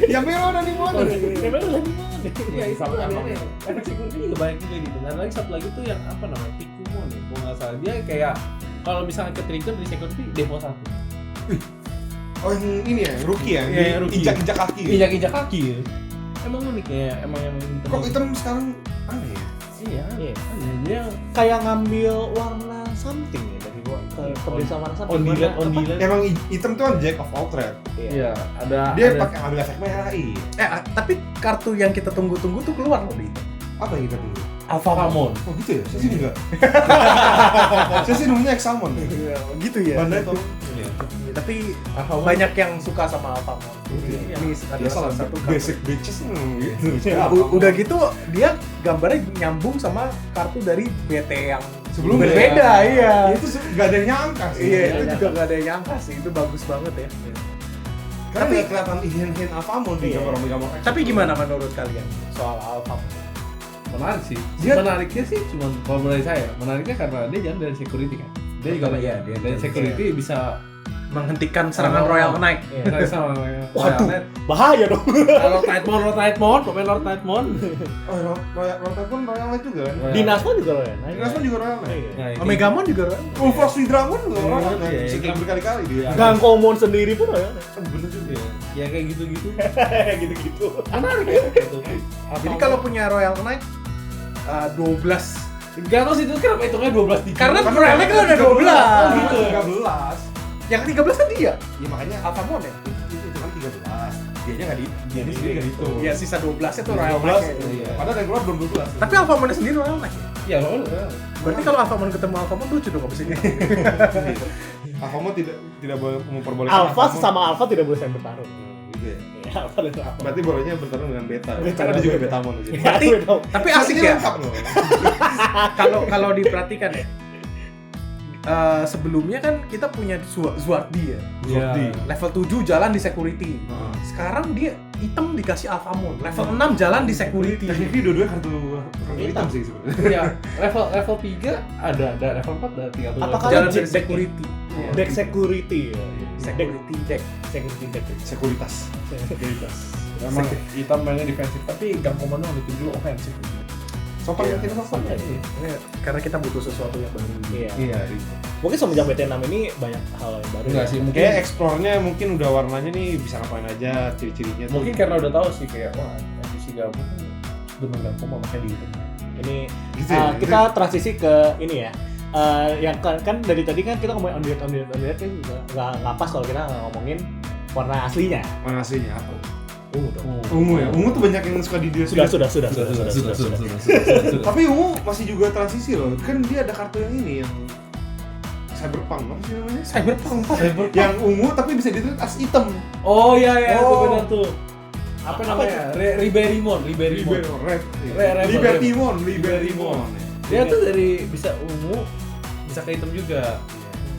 Ya melo Nanimon. Iya, itu aneh. Efek security juga banyak juga gitu. Dan lagi satu lagi tuh yang apa namanya? Pikumon ya, kalau nggak salah. Dia kayak kalau misalnya ke trigger di security default 1. Oh yang ini ya, rookie ya? Iya, yang rookie. Injak-injak kaki. Injak-injak kaki ya. Emang unik ya, emang Kok item sekarang aneh ya? Iya. Iya. Dia Kayak ngambil warna something ya dari gua ke desa warna something. on delete, on Apa? delete. Emang item tuh kan Jack of all trades. Iya, ada Dia pakai ambil efek merah Tapi kartu yang kita tunggu-tunggu tuh keluar loh di. Apa yang kita tunggu? Alphamon. Oh gitu ya? Saya sih enggak. Saya sih nunggunya Examon. Gitu ya. Bandai tuh. Iya. Tapi Alphamon. banyak yang suka sama Alphamon. Iya. Ini adalah salah satu kartu. basic bitches gitu. Udah gitu dia gambarnya nyambung sama kartu dari BT yang Sebelumnya. berbeda, iya. Itu gak ada yang nyangka sih. Iya, itu juga nggak ada yang nyangka sih. Itu bagus banget ya. Karena nggak kelihatan hint-hint Alphamon di Iya. gambar-gambar. Tapi gimana menurut kalian soal Alphamon? Menarik sih. Dia- Menariknya sih cuma kalau menurut saya, menariknya karena dia jalan dari security kan. Dia juga Iya, dia dari security bisa Menghentikan serangan Royal Knight. menarik sama Waduh. Bahaya dong. Lord Nightmon, pemain Lord Nightmon. Oh, Royal pun Royal Knight juga kan? Dinasmon juga loh ya. Dinasmon juga Royal Knight. Iya. Nah, Omegamon juga kan? Frost Dragon juga Royal Iya, Knight. iya, Bisa iya. berkali-kali dia. Gangkomon sendiri pun ya. Bener juga. Ya kayak gitu-gitu. Gitu-gitu. Menarik ya gitu. Jadi kalau punya Royal Knight 12. Gak tau sih itu kenapa hitungnya 12 tiga. Karena Royal Knight kan ada 12. Oh gitu. 13. Yang 13 kan dia. Ya makanya Alphamon ya? itu kan 13. Dianya nggak dia sendiri nggak dihitung. Ya sisa 12 itu Royal 12. Knight. Iya. Padahal dari keluar belum 12. Tapi Alphamon sendiri Royal Knight ya? Iya, lo. Berarti kalau Alphamon ketemu Alphamon lucu dong abis ini. Alphamon tidak boleh memperbolehkan Alpha sama Alpha tidak boleh saling bertarung. Gitu ya. Ya, Alpha dan Alpha. Berarti bolehnya bertarung dengan beta. Beta. Kan ada juga betamon di sini. Berarti- Ya, tahu. Tapi asik Artinya ya. lengkap loh. Kalau diperhatikan ya. Sebelumnya kan kita punya Zwardi ya. Iya. Level 7 jalan di security. Heeh. Sekarang dia hitam dikasih Alphamon. Level 6 jalan di security. Tekniknya dua-duanya kartu hitam sih sebenarnya. Iya, level 3 ada level 4 ada 3 Apakah Jalan Jalan dari security. Deck security ya. security deck. security deck. Sekuritas. Emang hitam mainnya defensif, tapi gang komando bikin dulu ofensif. Sopan Iya, ya, sopan ya. Karena kita butuh sesuatu yang baru. Iya. Iya. Mungkin semenjak BT6 ini banyak hal yang baru. Enggak ya. sih, mungkin Kayak explore-nya mungkin udah warnanya nih bisa ngapain aja, ciri-cirinya. mungkin karena udah tahu sih kayak wah NPC gabung bener gang komando makanya di gitu. Ini Gitu ya? kita transisi ke ini ya. Yang kan dari tadi kan kita ngomongin on the red kan nggak pas kalau kita nggak ngomongin warna aslinya. Mana aslinya apa? Ungu dong. Ungu ya. Ungu tuh banyak yang suka di dia. Sudah. Tapi ungu masih juga transisi loh. Kan dia ada kartu yang ini yang Cyberpunk apa sih namanya? Cyberpunk. Yang ungu tapi bisa di-treat as item. Oh iya itu Oh. benar tuh. Apa namanya? Riberimon. Red. Red. Libertymon. Dia tuh dari bisa ungu, bisa ke hitam juga.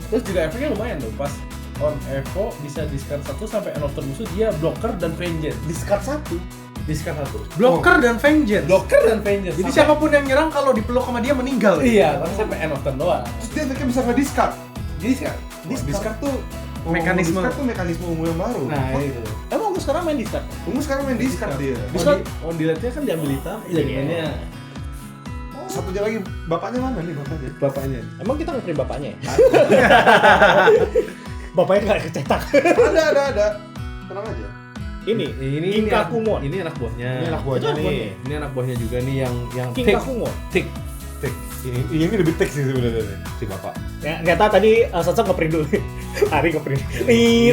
Terus juga efeknya lumayan tuh. Pas on Evo bisa discard 1 sampai end of turn musuh dia blocker dan vengeance. Discard 1. Discard 1. Blocker dan vengeance. Blocker dan vengeance. Jadi Sampai- siapapun yang nyerang kalau dipeluk sama dia meninggal. Iya, tapi sampai end of turn doang. Terus dia efeknya bisa nge-discard. Discard. Discard tuh Mekanisme. Discard tuh mekanisme ungu yang baru. Nah, itu. Emang aku sekarang main discard? Ungu sekarang main discard dia. Discard. On delete-nya kan diambil hitam, jadi Iya. mainnya Satunya lagi bapaknya mana nih bapaknya? bapaknya. Emang kita nge-print bapaknya ya? Bapaknya nggak kecetak. Ada. Tenang aja. Ini Ini Ginkakumon. Ini anak buahnya. Ini anak Itu buahnya anak nih. buahnya. Ini anak buahnya juga nih yang Ginkakumon. Tik. Ini lebih teks sih sebenarnya si bapak. Ya, ternyata tadi Sosok nge-print dulu. Hari nge-print. Nih.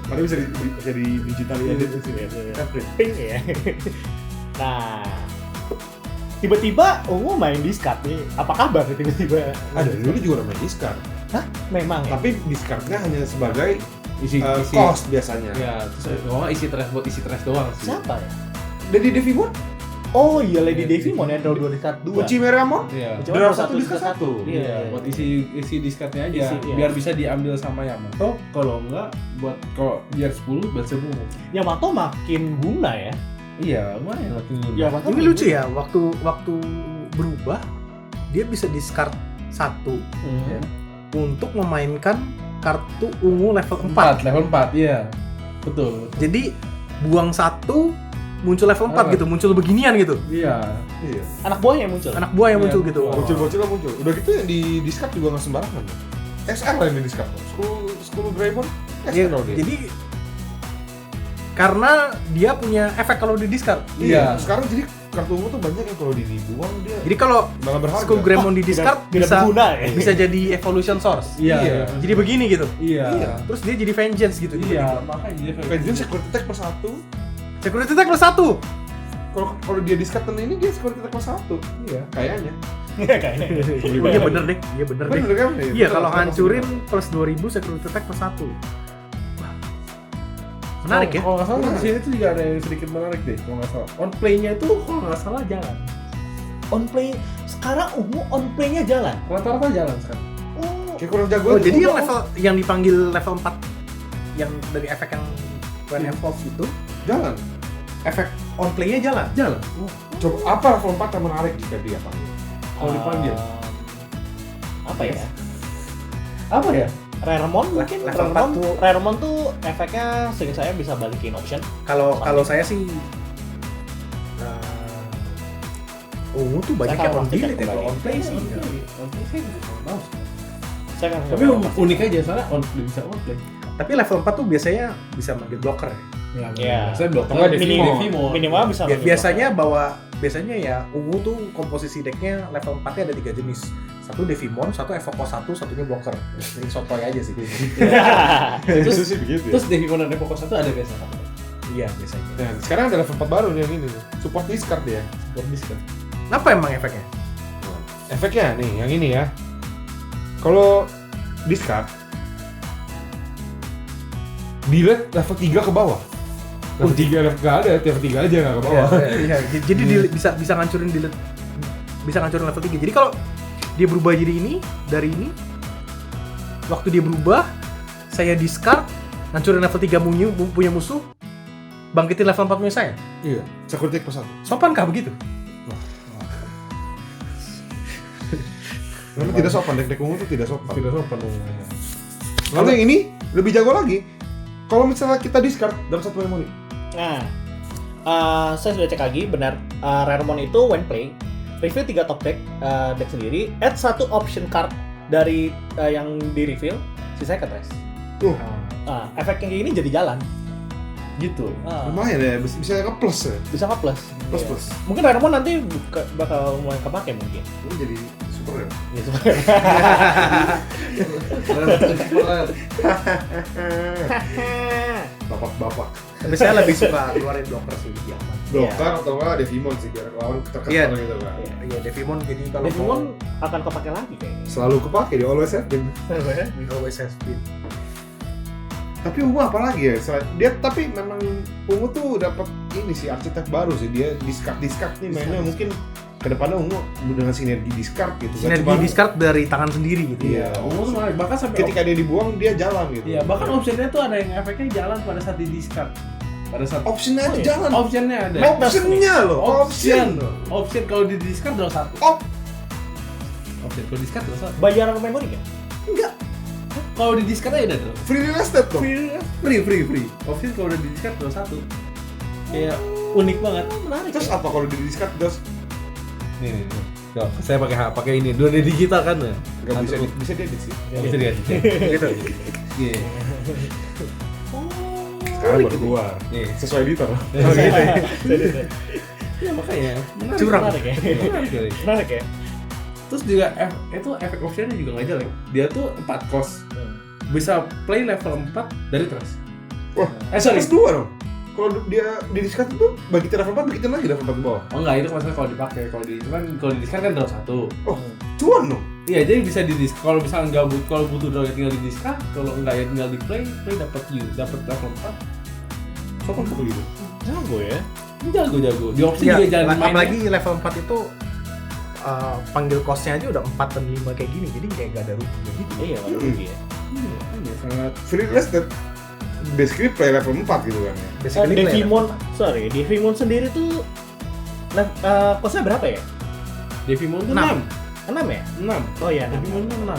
Padahal bisa di digital edit sih. Ping ya. Nah, tiba-tiba ungu main discard nih. Apa kabar nih tiba-tiba? Ada dulu juga namanya discard. Hah? Memang ya? Tapi discardnya hanya sebagai Isi cost biasanya. Ya, terus kalau nggak isi trash buat isi trash doang sih. Siapa ya? Dari Devimon, Oh iya, Lady Devimon ya, draw 2 discard 2. Uchi Meramon, Iya. Cuma draw draw 1 discard 1. Iya, buat isi discardnya aja, Isi, iya. biar bisa diambil sama Yamato. Kalau enggak, buat kalau biar 10 buat 10. Yamato makin guna ya. Iya, lumayan makin guna. Yamato Ini makin lucu guna. ya, waktu berubah dia bisa discard 1 Hmm. untuk memainkan kartu ungu level 4. Level 4, iya. Betul. Jadi buang 1 muncul level 4 gitu, muncul beginian gitu. Iya. Iya. Anak buahnya yang muncul. Anak buah yang Iya, muncul gitu. buah. Bocil-bocil lah muncul. Udah gitu yang di discard juga nggak sembarangan. SR lah yang di discard. School Greymon. Iya, SR dia. jadi karena dia punya efek kalau di discard. Iya. Iya. Sekarang jadi kartu ungu tuh banyak yang kalau dibuang dia Jadi kalau malah berharga. Skull Greymon di discard Tidak bisa berguna ya. bisa jadi evolution source. Iya. Jadi begini gitu. Iya. Terus dia jadi vengeance gitu. Iya, makanya dia Vengeance security attack plus 1. Security attack plus 1. Kalau dia discard turn ini dia security attack plus 1. Iya. Kayaknya. Iya kayaknya. Iya bener deh. Iya bener deh. Bener kan? Iya kalau hancurin plus 2000 security attack plus 1. Wah. Menarik ya. Kalau nggak salah di sini tuh juga ada yang sedikit menarik deh. Kalau nggak salah, on play-nya itu kalau nggak salah jalan. On play sekarang ungu on play-nya jalan. Rata-rata jalan sekarang. Oh. Kayak kurang jago. Oh aja. jadi yang level yang dipanggil level 4 yang dari efek yang when evolve itu jalan. efek on play-nya jalan. Jalan. Coba apa level 4 yang menarik jika dia panggil? Kalau dipanggil. Apa ya? Apa ya? Raremon mungkin. Level 4 tuh- Raremon tuh efeknya seingat saya bisa balikin option. Kalau saya sih ungu tuh banyak Saya yang on kalau delete ya kembali. kalau on play sih. On play saya juga kurang tahu sih. Saya kan Tapi unik aja soalnya on play bisa on play. Tapi level 4 tuh biasanya bisa manggil blocker ya. Iya. Saya blok. Enggak, minimal bisa Biasanya biasanya ya ungu tuh komposisi decknya level 4-nya ada 3 jenis. Satu Devimon, satu Evoco 1, satunya blocker. Jadi sotoy aja sih. Terus sih begitu ya. Terus Devimon dan Evoco 1 ada biasa kan? Iya biasanya. Nah, sekarang ada level 4 baru nih yang ini nih. Support discard ya. Buat discard. Apa emang efeknya? Efeknya nih yang ini ya. Kalau discard delete level 3 ke bawah. Level 3 level enggak ada, level 3 aja enggak ke bawah. Iya, jadi bisa ngancurin delete, bisa ngancurin level 3. Jadi kalau dia berubah jadi ini, dari ini, waktu dia berubah, saya discard, ngancurin level 3 punya musuh, bangkitin level 4 punya saya. Iya, security plus 1. Sopankah begitu? Memang tidak sopan, deck-deck ungu tuh tidak sopan. Tidak sopan dong. Lalu yang ini lebih jago lagi. Kalau misalnya kita discard dalam satu memori. Nah, saya sudah cek lagi, benar. Raremon itu when play, reveal 3 top deck sendiri, add 1 option card dari yang di reveal, sisanya ke trash. Efek yang kayak gini jadi jalan. Gitu. Lumayan ya, bisa nge-plus ya. Bisa nge-plus. Plus. Mungkin Raremon nanti bakal mulai kepake mungkin. Ini jadi super ya. Ya, sebenarnya. Bapak-bapak. Tapi saya lebih suka keluarin blocker sih di aman. Blocker atau enggak Devimon sih biar lawan terkesan Iya. gitu kan. Iya, Devimon jadi kalau Devimon akan kepake lagi kayaknya. Selalu kepake di always have been. always has been. Tapi Ungu apalagi ya? Dia tapi memang Ungu tuh dapat ini sih arsitek baru sih. Dia discard nih mainnya mungkin kedepannya Ungu dengan sinergi discard gitu. Sinergi discard dari tangan sendiri gitu. Iya. Ungu tuh menarik. Bahkan sampai Ketika dia dibuang dia jalan gitu. iya, bahkan optionnya tuh ada yang efeknya jalan pada saat di discard. Pada saat Optionnya ada jalan. optionnya ada. Optionnya loh. Option kalau di discard draw 1. Option kalau di discard draw 1. Bayaran memori kan? Kalau di discard aja udah draw. Free real estate dong. Free. Option kalau udah di discard draw 1. Kayak unik banget. Menarik. Terus apa kalau di discard terus Nih. Tuh, saya pakai ini. Dua digital kan ya? nggak bisa diedit sih. Bisa diganti. Gitu. Iya. Sekarang baru keluar. Nih. Sesuai editor. Oh gitu. Ya makanya menarik. Curang. Menarik ya. Menarik kali. Menarik ya. Terus juga itu efek optionnya juga nggak jelek. Dia tuh 4 cost. Bisa play level 4 dari trash. Wah, Sorry. plus 2 dong. Kalau dia di discard itu begitu level 4 begitu lagi level 4 ke bawah. Oh enggak, itu maksudnya kalau dipakai. Kalau di discard kan draw 1. Oh, cuan dong. Iya, jadi bisa di discard. Kalau misalnya nggak kalau butuh draw ya tinggal di discard. Kalau enggak ya tinggal di play dapat level 4. Sopan betul itu. Jago ya. Ini jago. Di opsi Iya, juga jalan mainnya. apalagi level 4 itu panggil cost-nya aja udah 4 dan 5 kayak gini. Jadi kayak gak ada rugi gitu. Iya, nggak ada rugi ya. Iya, sangat Free real estate basically play level 4 gitu kan ya. Basically play Devimon sendiri tuh kosnya berapa ya? Devimon tuh 6. 6 ya? 6. Oh iya, Devimon tuh 6.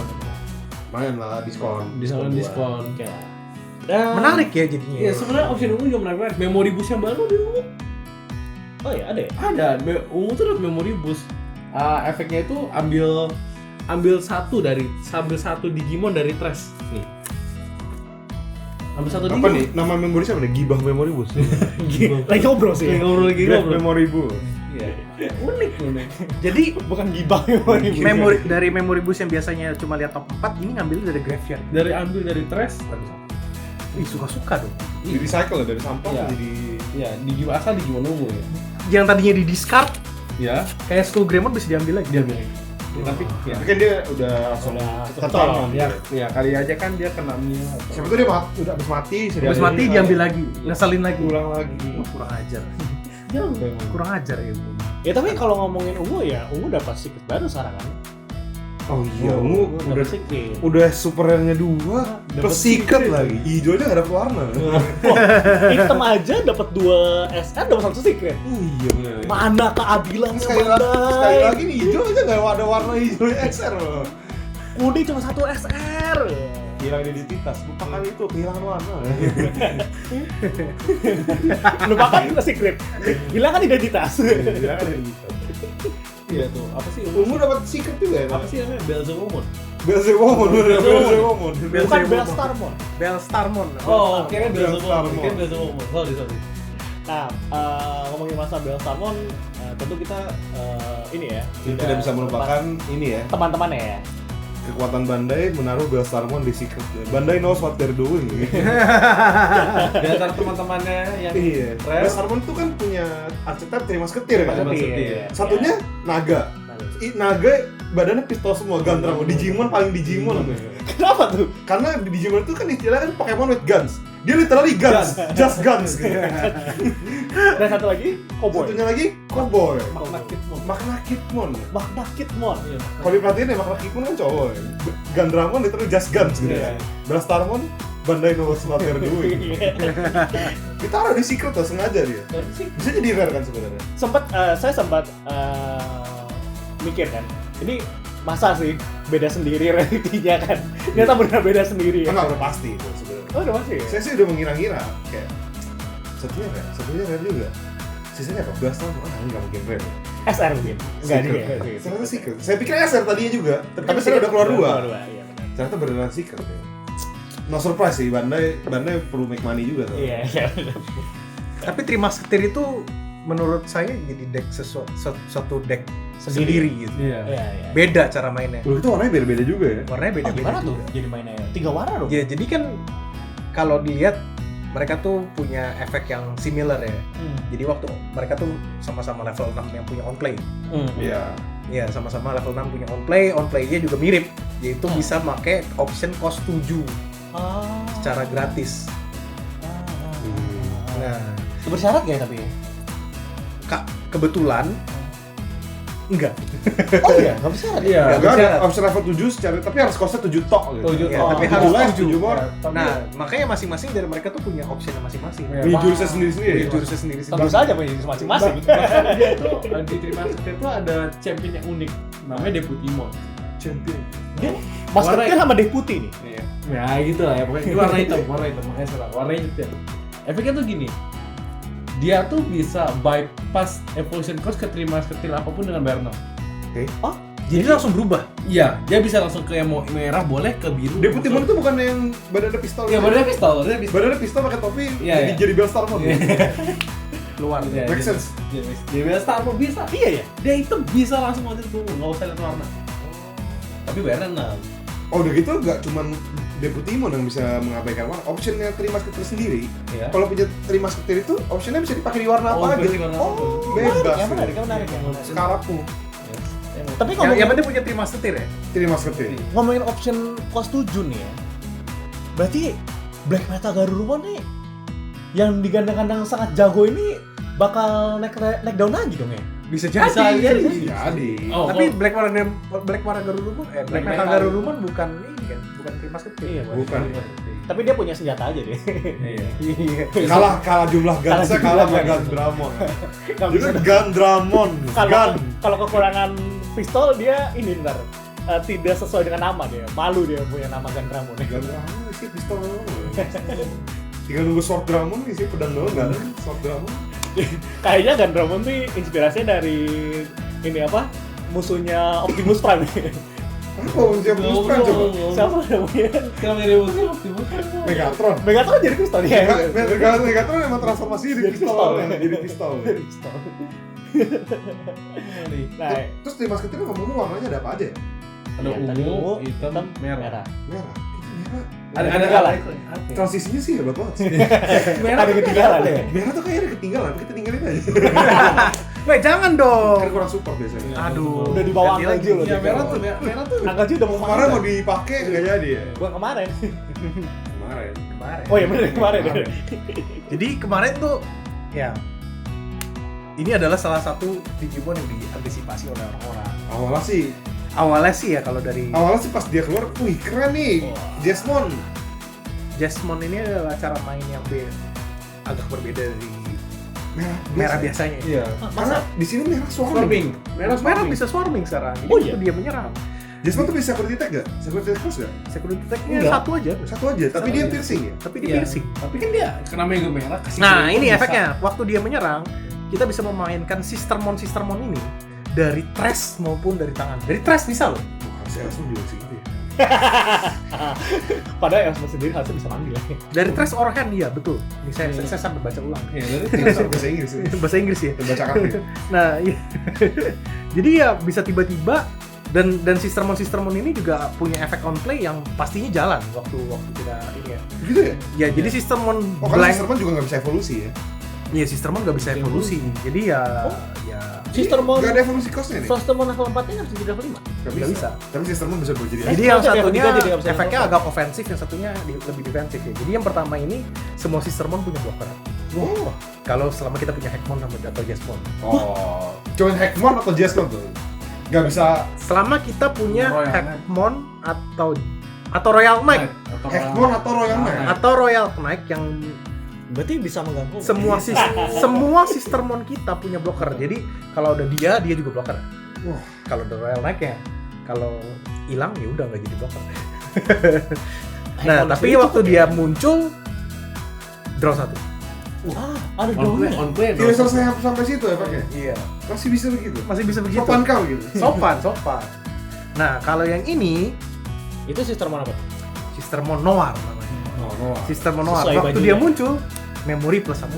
Lumayan lah diskon. Diskon. Oke lah. Menarik ya jadinya. Iya, sebenarnya option ungu juga menarik. Memory boost yang baru di ungu. Oh iya, ada ya? Ada. Ungu tuh ada memory boost. Efeknya itu ambil satu Digimon dari trash nih. Ambil satu Apa Digimon. nih? Nama memori siapa nih? Gibah Memory Boost. Lagi ngobrol sih. Kayak ngobrol lagi Great ngobrol. Memory Boost. Iya. Unik. Jadi Bukan gibah dari memory boost yang biasanya cuma lihat top 4 ini ngambil dari graveyard. Ambil dari trash. Ih, suka-suka dong. Di recycle ya dari sampah Iya. jadi Ya, Digimon asal Digimon ungu ya. Yang tadinya di discard Ya. kayak Skull Greymon bisa diambil lagi. Diambil. Ya, tapi ya. tapi kan dia udah langsung tertanam. Ya kali aja kan dia kena mil. Siapa tuh dia udah habis mati, Habis mati diambil lagi, ngeselin lagi. ulang lagi. Wah, kurang ajar. Jauh memang. Kurang ajar ya. Ya tapi kalau ngomongin ungu ya, ungu dapat secret baru sekarang kan. Oh iya, Ungu udah dapat secret. super rare-nya 2 Dapet plus secret secret. lagi. Hijau aja enggak ada warna. Hitam aja dapat 2 SR, dapat 1 secret. Iya benar. Mana keadilannya Sekali Bandai? lagi nih hijau aja nggak ada warna hijau XR loh. Kuning cuma 1 SR. Hilang identitas, lupakan itu kehilangan warna. Lupakan secret. Hilangkan identitas. Hilangan identitas. Iya tuh. Apa sih ungu? Ungu dapat secret juga ya. Apa sih namanya? Belzebumon. Belzebumon, Belzebumon. Bukan Bellstarmon. Bellstarmon. Oh, kira Belzebumon. Belzebumon. Sorry. Nah, ngomongin masalah Bellstarmon, tentu kita ini ya Tidak bisa melupakan ini ya. teman-temannya ya. Kekuatan Bandai menaruh Bellstarmon di secret. Bandai knows what they're doing. Di antara teman-temannya yang Iya. rare. Bellstarmon tuh kan punya archetype terima seketir kan. Musketir. Satunya naga. Naga badannya pistol semua, Gantramo. Digimon paling Digimon. Kenapa tuh? Karena di Digimon itu kan istilahnya kan Pokemon with guns. Dia literally guns, just guns gitu. Dan satu lagi, Cowboy. Satunya lagi cowboy. Makna Kitmon. Makna Kitmon. Makna Kitmon. Kalau diperhatiin ya Makna Kitmon kan cowok. Gandramon literally just guns gitu. Iya. Bellstarmon Bandai knows what they're doing. Ditaruh di secret tuh sengaja dia. Bisa jadi rare kan sebenarnya. Saya sempat mikir kan, ini masa sih beda sendiri realitinya kan. Ternyata benar beda sendiri ya. Enggak, udah pasti itu sebenarnya. Oh, udah pasti ya? Saya sih udah mengira-ngira kayak satunya rare juga. Sisanya apa? 12 tahun, nggak mungkin rare. SR mungkin. Enggak Secret. dia. Ternyata Secret. Saya pikir SR tadinya juga, tapi sekarang udah keluar dua. Iya, benar. Ternyata beneran Secret ya. No surprise sih, Bandai perlu make money juga tuh. Iya, iya. Tapi Three Musketeers itu menurut saya jadi deck satu deck sendiri gitu. Iya. Iya, iya. Beda cara mainnya. Loh, itu warnanya beda-beda juga ya? Warnanya Oh, beda-beda gimana tuh? juga. Jadi mainnya 3 warna dong. Ya, jadi kan kalau dilihat mereka tuh punya efek yang similar ya. Jadi waktu mereka tuh sama-sama level 6 yang punya on play. Iya. Ya, sama-sama level 6 punya on play-nya juga mirip. Yaitu bisa pakai option cost 7 secara gratis. Nah, Itu bersyarat gak ya tapi? kebetulan enggak. Oh iya, nggak bersyarat. Iya. Nggak Gak ada bersyarat. option level 7 secara, tapi harus costnya 7 tok gitu. 7 Ya, tok. tapi Oh, harus jelas 7. 7 more. Nah, makanya masing-masing dari mereka tuh punya optionnya masing-masing. Iya. Punya jurusnya sendiri-sendiri. Punya jurusnya sendiri-sendiri. Tentu saja punya jenis masing-masing. Bahkan dia tuh di Three Musketeers tuh ada champion yang unik, namanya Deputimo. Champion. Dia maskernya sama deputi nih. Iya. Ya gitu lah ya, pokoknya itu warna hitam makanya salah. Warna hitam. Efeknya tuh gini, dia tuh bisa bypass evolution cost ke Three Musketeers apapun dengan bayar 6. Jadi langsung berubah. Iya, dia bisa langsung ke yang mau merah boleh, ke biru. Deputi Mon itu bukan yang badannya pistol. Iya, badannya pistol, badannya pistol. Badannya pistol pakai topi, Iya, iya. jadi Bellstar Mon. Luar. Iya, Make dia- sense. Dia bisa Star Wars bisa. Iya ya. Dia itu bisa langsung waktu itu, nggak usah lihat warna. Tapi bayarnya 6. Oh udah gitu nggak cuman Deputi Mon yang bisa mengabaikan warna. Optionnya Three Musketeers sendiri. Iya. Kalau punya Three Musketeers itu optionnya bisa dipakai di warna Oh, apa aja. bisa di warna apapun. Bebas. Yang menarik, yang menarik, yang menarik. Sekarapmu. Tapi Yang ngomongin, penting punya Three Musketeers ya. Three Musketeers. ngomongin option cost 7 nih ya. Berarti Black Meta Garurumon nih yang digandang-gandang sangat jago ini bakal naik down lagi dong ya? Bisa Bisa jadi. Jadi. Oh, Tapi kalau- Black Mara Garurumon Black Metal. Meta Garurumon bukan ini kan, bukan Three Musketeers. Iya, Bukan. Tapi dia punya senjata aja deh. Iya. Iya. Kalah jumlah gunsnya kalah sama Gundramon. Nggak Jadi bisa. Gundramon. Kalau kekurangan pistol dia ini ntar tidak sesuai dengan nama dia. Malu dia punya nama Gundramon. Gundramon sih pistol doang. Tinggal nunggu Sword Dramon sih pedang doang kan. Sword Dramon. Kayaknya Gundramon tuh inspirasinya dari ini apa? Musuhnya Optimus Prime. Apa usia Optimus Prime coba? Siapa namanya? Kalau dari musuh Optimus Prime. Megatron. Megatron jadi pistol ya. Megatron emang transformasi jadi pistol. Jadi pistol. Pistol. Nah, Terus di Musketeers ngomong warnanya ada apa aja ya? Ada iya, tadi ungu, hitam, merah. Merah. Merah. Ada Ketinggalan. Transisinya sih hebat banget. Merah Ada ketinggalan ya. Merah tuh kayaknya ada ketinggalan, kita tinggalin aja. Weh, jangan dong. Kan kurang support biasanya. Aduh. Udah di bawah Ganti Angel lagi. Jill loh. Iya, merah tuh, merah tuh. Angel Jill udah mau Kemarin mau dipakai nggak jadi ya? Bukan kemarin. Kemarin. Oh iya bener kemarin. Jadi kemarin tuh ya ini adalah salah satu Digimon yang diantisipasi oleh orang-orang. Awalnya Awalnya sih sih ya kalau dari pas dia keluar, wih keren nih, Jasmine. Jasmine ini adalah cara main yang agak berbeda dari merah biasanya. Iya. Karena di sini merah Swarming. swarming. Merah bisa swarming sekarang. Jadi Oh, waktu iya? dia menyerang. Jasmine tuh bisa security tag gak? Security tag nggak? Security tag-nya Enggak. satu aja. Satu aja, tapi Satu dia aja. piercing ya? Tapi dia Iya. piercing. Tapi kan dia kena mega merah kasih. Nah, hero ini bisa. efeknya. Waktu dia menyerang, kita bisa memainkan Sistermon ini dari trash maupun dari tangan. Dari trash bisa loh. Harusnya Jasmine juga segitu ya. Padahal Jasmine sendiri harusnya bisa manggil. Dari trash or hand, iya betul. Ini saya sampai baca ulang. Iya, dari Bahasa Inggris ya. Bahasa Inggris ya. Terbacakan ya. Nah, iya. Jadi ya bisa tiba-tiba dan Sistermon ini juga punya efek on play yang pastinya jalan waktu kita ini ya. Gitu ya? Ya, jadi Sistermon Oh kan blank. Sistermon juga nggak bisa evolusi ya? Iya, Sistermon nggak bisa evolusi. Jadi ya ya Sistermon Nggak ada evolusi costnya nih? Sistermon level 4-nya harus jadi level 5. nggak bisa. Tapi Sistermon bisa berjadi Jadi Yang yang satunya satunya jadi nggak bisa efeknya evolusi. agak ofensif, yang satunya lebih defensif ya. Jadi yang pertama ini semua Sistermon punya blocker. Oh. Kalau selama kita punya Hackmon atau Jasmon. Oh. Cuman Hackmon atau Jasmine tuh? Nggak bisa Selama kita punya Royal Hackmon atau Royal Knight Hackmon atau Royal Knight? atau Royal Knight yang Berarti bisa mengganggu. semua Sistermon kita punya blocker. Jadi kalau ada dia juga blocker. Wah. Kalau ada Royal Knight ya, Kalau hilang ya udah nggak jadi blocker. Nah, Icon tapi sendiri waktu cukup dia ya? muncul draw 1. Ada On play, dong. on play. Tidak selesai sampai situ efeknya. Iya. Masih bisa begitu. Masih bisa begitu. Sopan kau gitu. Sopan. Nah, kalau yang ini Itu sistem apa? Sistermon Noir namanya. No. Sistermon Noir. Sesuai Waktu bajunya. dia muncul, memori plus 1.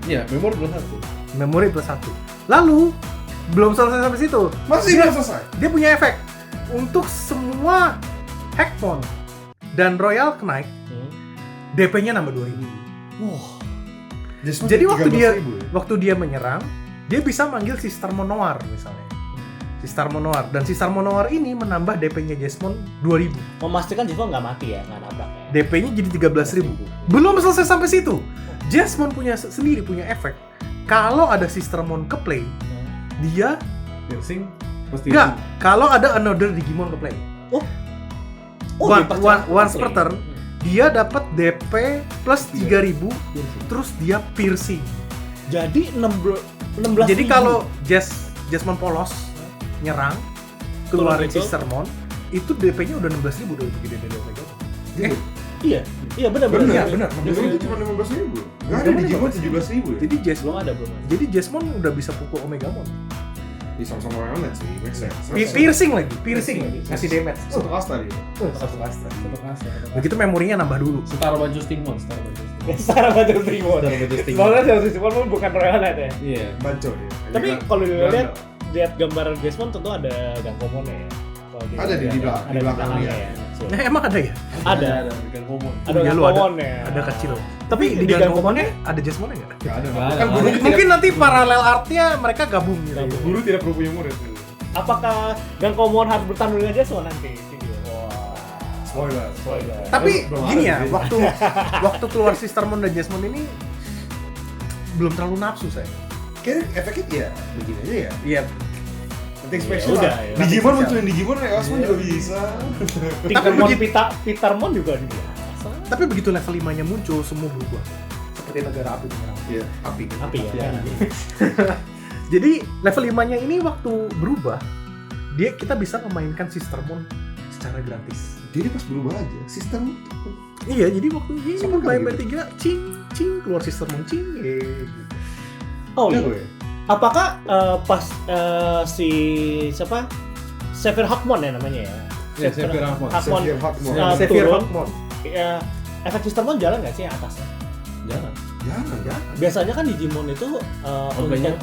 Iya, memori belum satu. Memori plus 1. Lalu belum selesai sampai situ. Masih Dia- belum selesai. Dia punya efek untuk semua Hackmon dan Royal Knight, DP-nya nambah 2000. Wah, Jadi waktu dia 13.000 ya? waktu dia menyerang, dia bisa manggil Sistermon Noir misalnya. Sistermon Noir, dan Sistermon Noir ini menambah DP-nya Jesmon 2000. memastikan Jesmon nggak mati ya, nggak nabrak ya. DP-nya jadi 13.000. Belum selesai sampai situ. Jesmon sendiri punya efek. Kalau ada Sistermon ke play, dia Piercing pasti. enggak. Kalau ada another Digimon ke play, once per turn, dia dapat DP plus 3000, terus dia piercing. Jadi 16. Jadi kalau Jesmon polos nyerang keluarin Kalau gitu, Sistermon, itu DP-nya udah 16.000 udah begitu dari Omega. iya benar. Benar. Itu cuma 15.000. Enggak ada Digimon 17.000 ya. Jadi Belum Jesmon ada belum. ada. Jadi Jesmon udah bisa pukul Omegamon. Di sama-sama Royal sih, make sense. Piercing lagi, ngasih damage. Satu kasta dia. Satu kasta. Satu kasta. Begitu memorinya nambah dulu. Setara baju Stingmon, setara baju Stingmon. Secara baju Digimon. Setara baju Stingmon. Soalnya Zero Digimon pun bukan Royal Knight ya. Iya. Banco dia. Tapi kalau lihat gambar Jesmon tentu ada Gangkomon ya. Kalau Ada di dilihat, belakang- ada di belakangnya. ya. So, Nah, emang ada ya? ada Bikin komon. ada Iya, lu Gangkomon ya. Ada kecil. Tapi Di di Gangkomonnya ada Jesmonnya nggak? Enggak ada. Nggak ada, Kan nggak guru ada. Mungkin nanti paralel artnya mereka gabung gitu. guru tidak perlu punya murid. Apakah Gangkomon harus bertanding dengan Jesmon nanti? Wah. Spoiler. Tapi Belum gini ada ya, sih. waktu keluar Sistermon dan Jesmon ini belum terlalu nafsu saya. Kayaknya efeknya ya begini aja ya. Iya. Penting Ya spesial udah, lah. ya. Digimon Spesial. munculin Digimon, Eosmon juga bisa. Tinkermon begitu- Petermon juga biasa. Tapi begitu level 5-nya muncul, semua berubah. Seperti negara api menyerang. Iya, api. Api ya. Iya. Jadi level 5-nya ini waktu berubah, kita bisa memainkan Sistermon secara gratis. Jadi pas berubah aja, sistem Iya, jadi waktu ini Sama main kayak gitu. 3, cing, keluar Sistermon, cing, gitu. Oh ya iya. gue. Apakah pas si siapa? Xavier Hakmon ya namanya ya? Iya, Xavier Hakmon. Hakmon. Xavier Hakmon. Xavier turun. Hakmon. Ya, efek Sistermon jalan nggak sih atasnya? Jangan. Jangan. Biasanya kan Digimon itu Banyak.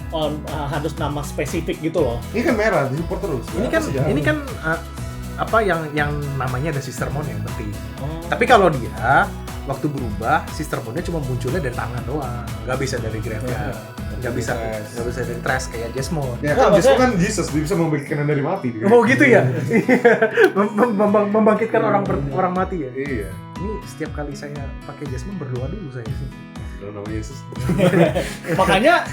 harus nama spesifik gitu loh. Ini kan merah, di support terus. Ini kan apa yang namanya ada Sistermon yang penting. Oh. Tapi kalau dia waktu berubah, Sistermonnya cuma munculnya dari tangan doang, nggak bisa dari graveyard, nggak bisa dari trash kayak Jesmon. Ya Nggak, kan, maksudnya- Jesmon kan Jesus, dia bisa membangkitkan dari mati. Dia. Oh gitu ya, membangkitkan orang mati ya. Iya. Ini setiap kali saya pakai Jesmon berdoa dulu saya sih. Dalam nama Yesus. Makanya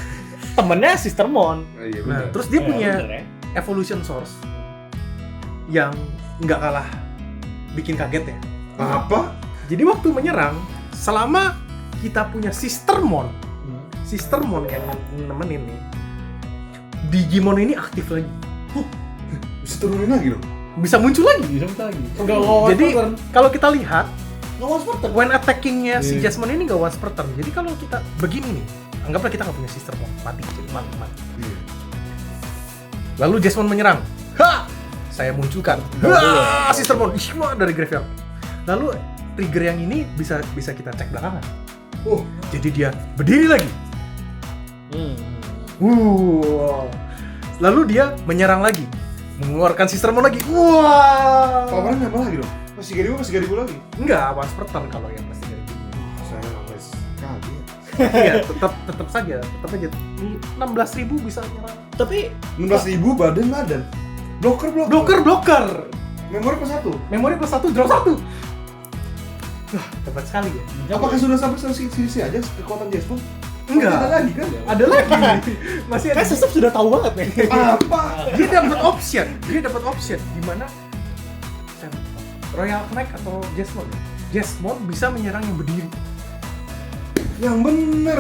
temennya Sistermon. Iya Nah, benar. terus dia punya bener ya. evolution source yang nggak kalah bikin kaget ya. Apa? Jadi waktu menyerang, selama kita punya Sistermon yang nemenin nih, Digimon ini aktif lagi, Bisa turunin lagi dong. bisa muncul lagi. Bisa lagi. Jadi kalau kita lihat, Ngomong seperti when attackingnya si Iya. Jesmon ini nggak once per turn. Jadi kalau kita begini nih, anggaplah kita nggak punya Sistermon, mati, jadi mati. Iya. Lalu Jesmon menyerang, ha, saya munculkan, ha, Sistermon, wah, dari graveyard. Lalu trigger yang ini bisa kita cek belakangan. Oh, Jadi dia berdiri lagi. Lalu dia menyerang lagi, mengeluarkan Sistermon lagi. Wah. powernya nambah lagi dong. Masih 3.000 lagi. Enggak, once per turn kalau yang pasti dari gini. Saya nambah sekali. Iya, tetap saja, tetap aja. 16.000 bisa nyerang. Tapi 16.000 badan. Blocker. Memori plus 1. Memori plus 1, draw 1. Wah, hebat sekali ya. Apakah sudah sampai sisi aja kekuatan Jesmon? Enggak. Ada lagi kan? Ada lagi. Masih ada. kan Sesep sudah tahu banget nih. Apa? Dia dapat option di mana Royal Knight atau Jesmon bisa menyerang yang berdiri Yang bener.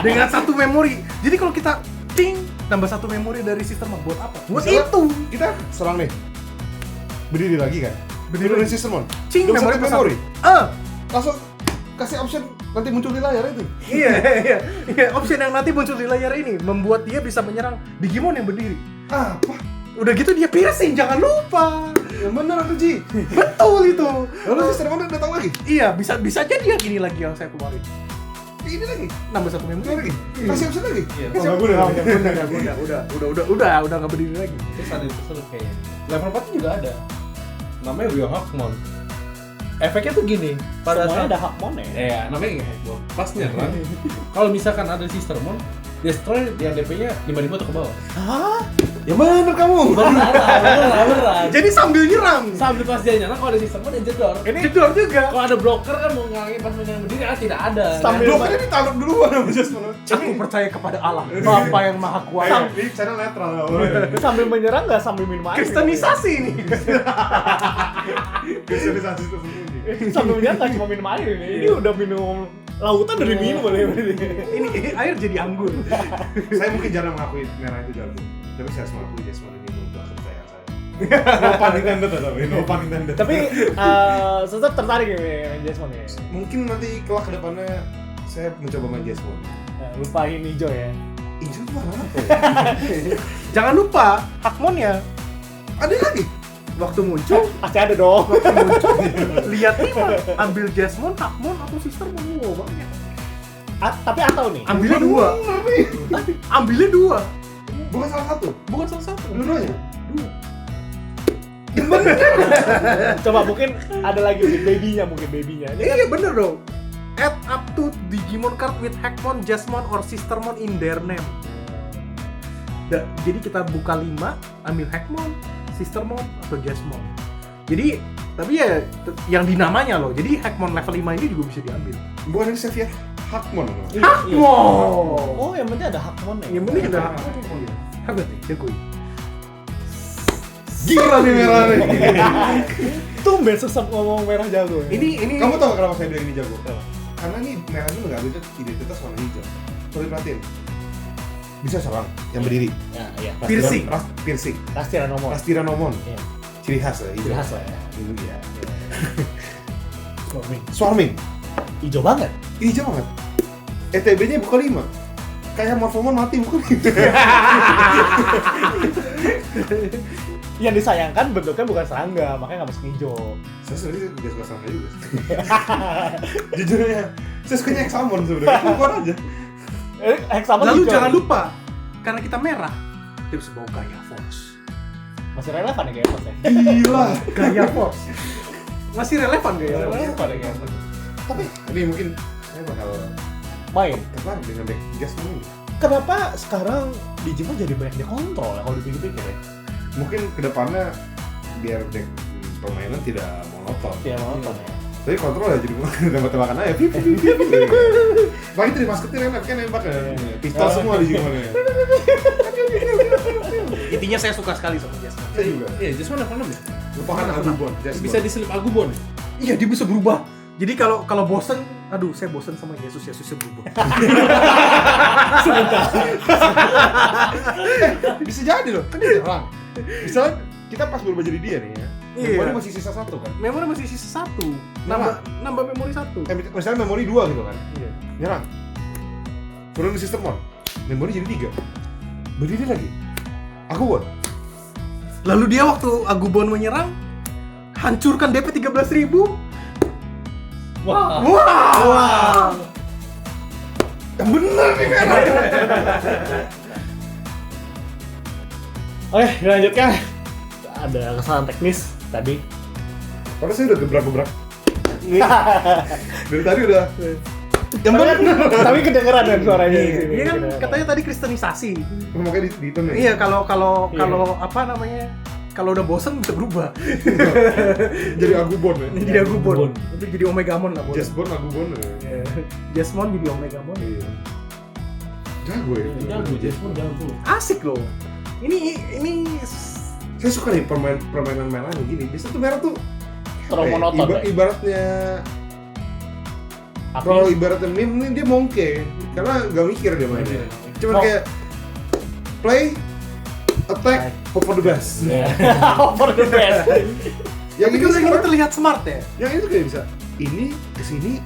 dengan satu memori. Jadi kalau kita ting nambah 1 memori dari sistem mod buat apa? Buat Misalnya, itu. Kita serang nih. Berdiri lagi kan? Berdiri dari sistem on. Cing, Udah memori satu plus memori. Ah, Langsung kasih option nanti muncul di layar itu. iya. Option yang nanti muncul di layar ini membuat dia bisa menyerang Digimon yang berdiri. Apa? Udah gitu dia piercing, jangan lupa. Yang bener tuh Ji. Betul itu. Lalu sistem on datang lagi. Iya, bisa jadi yang ini lagi yang saya keluarin. Ini lagi. Nambah 1 memori Lagi. Kasih option lagi. Iya. Kasih Oh, udah nggak berdiri lagi. Terus ada itu seru kayak level 4 juga ada. Namanya Biohackmon. Efeknya tuh gini, pada Semuanya saat ada Hakmon ya. ya namanya Hackmon. Pas nyerang, kalau misalkan ada Sistermon, destroy yang DP-nya 5.000 atau ke bawah. Hah? Yang bener kamu. Beneran. Jadi sambil nyerang. Sambil pas dia nyerang, kalau ada Sistermon dia jedor. Ini jedor juga. Kalau ada blocker kan mau ngalangin pas menyerang berdiri, tidak ada. Sambil- Blokernya ditangkap duluan sama Jasmine. Aku percaya kepada Allah, Bapa yang Maha Kuasa. Ini channel netral. Sambil menyerang nggak sambil minum air? Kristenisasi ini. Kristenisasi itu sendiri. Sambil menyerang nggak cuma minum air ini. Ini udah minum lautan dari minum boleh. Ini air jadi anggur. Saya mungkin jarang mengakui merah itu jago. Tapi saya harus mengakui Jasmine ini berubah kepercayaan saya. No pun intended tapi no pun intended. Tapi tetap tertarik ya main Jasmine ya. Mungkin nanti kelak ke depannya saya mencoba main Jasmine. Nah, lupain hijau ya. Injil itu warna apa ya? Jangan lupa Hakmonnya Ada lagi? waktu muncul, Pasti ada dong. lihat nih Pak, ambil Jasmine, Hakmon atau Sistermon. Wow, banyak. Tapi atau nih. Ambilnya 2. Bener nih. Ambilnya 2. Bukan salah satu. Bukan salah satu. Dua-duanya. Coba mungkin ada lagi mungkin babynya. Iya bener dong. Add up to Digimon card with Hakmon, Jasmine, or Sistermon in their name. Jadi kita buka 5, ambil Hakmon, Sistermon, atau Jasmine. Jadi, tapi ya yang di namanya loh. Jadi Hakmon level 5 ini juga bisa diambil. Bukan ini Xavier Hakmon. Hakmon! Oh, yang penting ada Hakmon ya. Yang penting ada Hakmon. Habat nih, dekui. Gila nih merah nih. Tumben sesat ngomong merah jago ya. Ini Kamu tahu kenapa saya bilang ini jago? Karena nih merah ini nggak ada identitas warna hijau. Kalau diperhatiin, bisa serang yang berdiri. Ya, iya. Piercing. Piercing. Rastira nomor. Rastiranomon. Iya. Ciri khas ya. Ciri khas lah ya. Ini dia. Swarming. Swarming. Hijau banget. Hijau banget. ETB-nya bukan 5. Kayak Morphomon mati bukan 5. Yang disayangkan bentuknya bukan serangga, makanya nggak masukin hijau. Saya sebenarnya juga suka sama juga. Jujur aja, saya sukanya Hexamon sebenarnya. Bukan aja. Hexamon lalu hijau. jangan lupa, karena kita merah, kita bisa bawa Gaia Force. Masih relevan ya kayak ya? Gila. Gaia Force. Masih relevan Gaia Force. Relevan ya kayak Tapi ini mungkin saya bakal main. tertarik dengan deck Jasmine ini. Kenapa sekarang Digimon jadi banyak dikontrol ya kalau dipikir-pikir ya? Mungkin kedepannya biar deck permainan tidak monoton. Tidak monoton ya. Tapi kontrol ya jadi tembak-tembakan aja. Bagi itu dimasketin enak kan nembak ya. Pistol semua di Digimon ya. Intinya saya suka sekali sama Jasmine. Saya juga. Iya, Jasmine level 6 ya? Lupakan Agubon. Bisa diselip Agubon. Iya, dia bisa berubah. Jadi kalau bosen, aduh saya bosen sama Yesusnya berubah. Bisa jadi loh, kan dia nyerang. Misalnya kita pas berubah jadi dia nih ya. Iya. Memori masih sisa 1 kan. Memori masih sisa 1. Nambah memori 1. Misalnya memori 2 gitu kan. Iya. Nyerang. Turun di sistem 1. Memori jadi 3. Berdiri lagi. Agubon. Lalu dia waktu Agubon menyerang, hancurkan DP 13.000. Wah. Wah. Yang bener nih merah. Oke, dilanjutkan. Ada kesalahan teknis tadi. Karena saya udah gebrak-gebrak. Dari tadi udah. Yang Tapi, bener. tapi kedengeran kan suaranya di sini. Iya kan Kedengeran. katanya tadi kristenisasi. Makanya di hitam ya. Iya kalau Iya. apa namanya? Kalau udah bosen bisa berubah. Jadi Agubon ya. Jadi Agubon. Itu jadi Omegamon lah boleh. Jasmine Agubon ya. Iya. Jasmine jadi Omegamon. Iya. Jago ya. Jago, Jasmine jago. Asik loh. Ini Saya suka nih permainan merah begini. Biasanya tuh merah tuh Terlalu monoton. ya? ibaratnya Tapi kalau ibaratnya meme nih dia mongke karena nggak mikir dia mainnya. Cuma Mau- kayak play, attack, hope for the best. For the best. Yang Tapi ini kan ini sekarang, terlihat smart ya. yang itu kayak bisa ini kesini,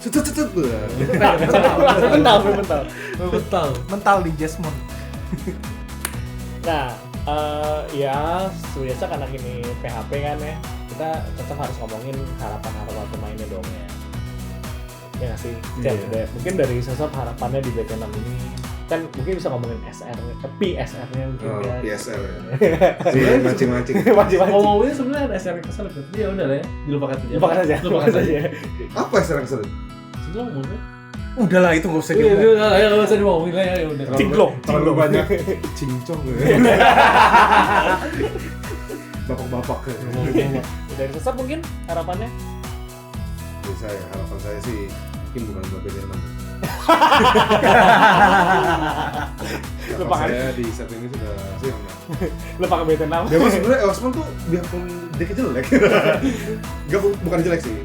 cet. Mental di Jasmine. Nah, ya biasa karena ini PHP kan ya, kita tetap harus ngomongin harapan-harapan pemainnya dong ya. Ya nggak sih? Cep, mungkin dari sosok harapannya di BT6 ini kan mungkin bisa ngomongin PSR-nya mungkin Oh, kan. PSR ya. Si mancing-mancing. Ngomongnya sebenarnya ada SR yang kesel tapi ya udah lah ya, dilupakan saja. Lupakan saja. Apa SR yang kesulit? Singlong mungkin. Udahlah itu nggak usah Iya, diomong. ya nggak usah diomongin lah ya udah. Terlalu banyak cincong ya. Bapak-bapak ya. Dari sosok mungkin harapannya Bisa ya, harapan saya sih mungkin bukan buat BT6. Lupakan. Saya di set ini sudah siap. lupakan BT6. Memang sebenarnya Osman tuh biarpun dia jelek, bukan jelek sih,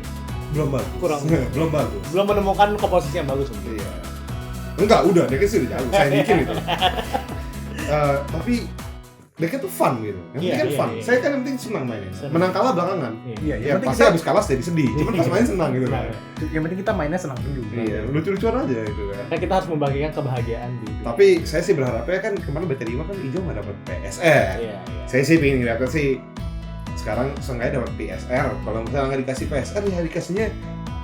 belum bagus. Kurang. belum bagus. Belum menemukan komposisi yang bagus mungkin. Iya. Enggak, udah dia sih udah jauh. Saya bikin itu. Tapi dia tuh fun gitu. Yang penting kan Iya, fun. iya. Saya kan yang penting senang mainnya. Senang. Menang kalah belakangan. Iya, Ya pasti habis kalah jadi sedih. Cuman pas main senang gitu kan. Yang penting kita mainnya senang dulu. Iya, lucu-lucuan aja gitu kan. Nah, kita harus membagikan kebahagiaan di. Tapi saya sih berharapnya kan kemarin BT5 kan hijau nggak dapat PSR. Iya. Saya sih pengen ngeliatnya sih sekarang seenggaknya dapat PSR. Kalau misalnya nggak dikasih PSR ya dikasihnya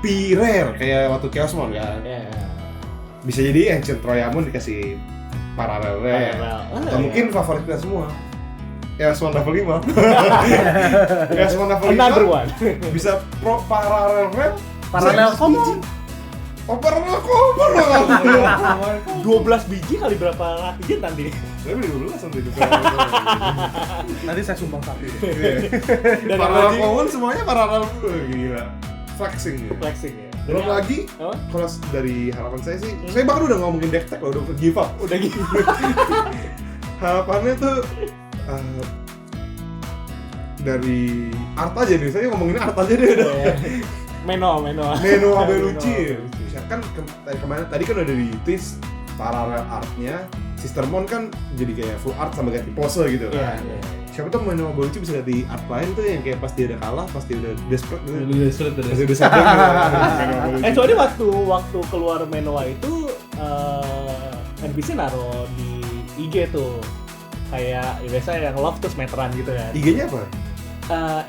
P-Rare kayak waktu Chaosmon kan. Iya. Bisa jadi Ancient Troyamon dikasih Parallel Rare. Atau mungkin favorit kita semua Chaosmon level 5. Chaosmon level 5 Another one. bisa pro Parallel Rare. Parallel bisa Common. biji. Oh Parallel Common lah. 12 biji kali berapa latihan tadi? Saya beli dulu lah sampai juga. Nanti saya sumbang satu. Dan Parallel lagi Common semuanya Parallel gila. Flexing ya. flexing ya. Belum Dan lagi, apa? kalau dari harapan saya sih, saya bahkan udah ngomongin deck tech loh, udah give up. Udah gitu. Harapannya tuh dari art aja nih, saya ngomongin art aja deh udah. Meno. Neno Abelucci. Kan kemarin tadi kan udah di twist parallel artnya, Sistermon kan jadi kayak full art sama ganti pose gitu kan. Iya. Siapa tuh Neno Abelucci bisa ganti art lain tuh yang kayak pas dia udah kalah, pas dia udah desperate gitu. Udah sulit Pas udah. dia udah sadar gitu. Soalnya waktu keluar Menoa itu NPC naro di IG tuh kayak ya biasa yang love terus meteran gitu kan. IG-nya apa?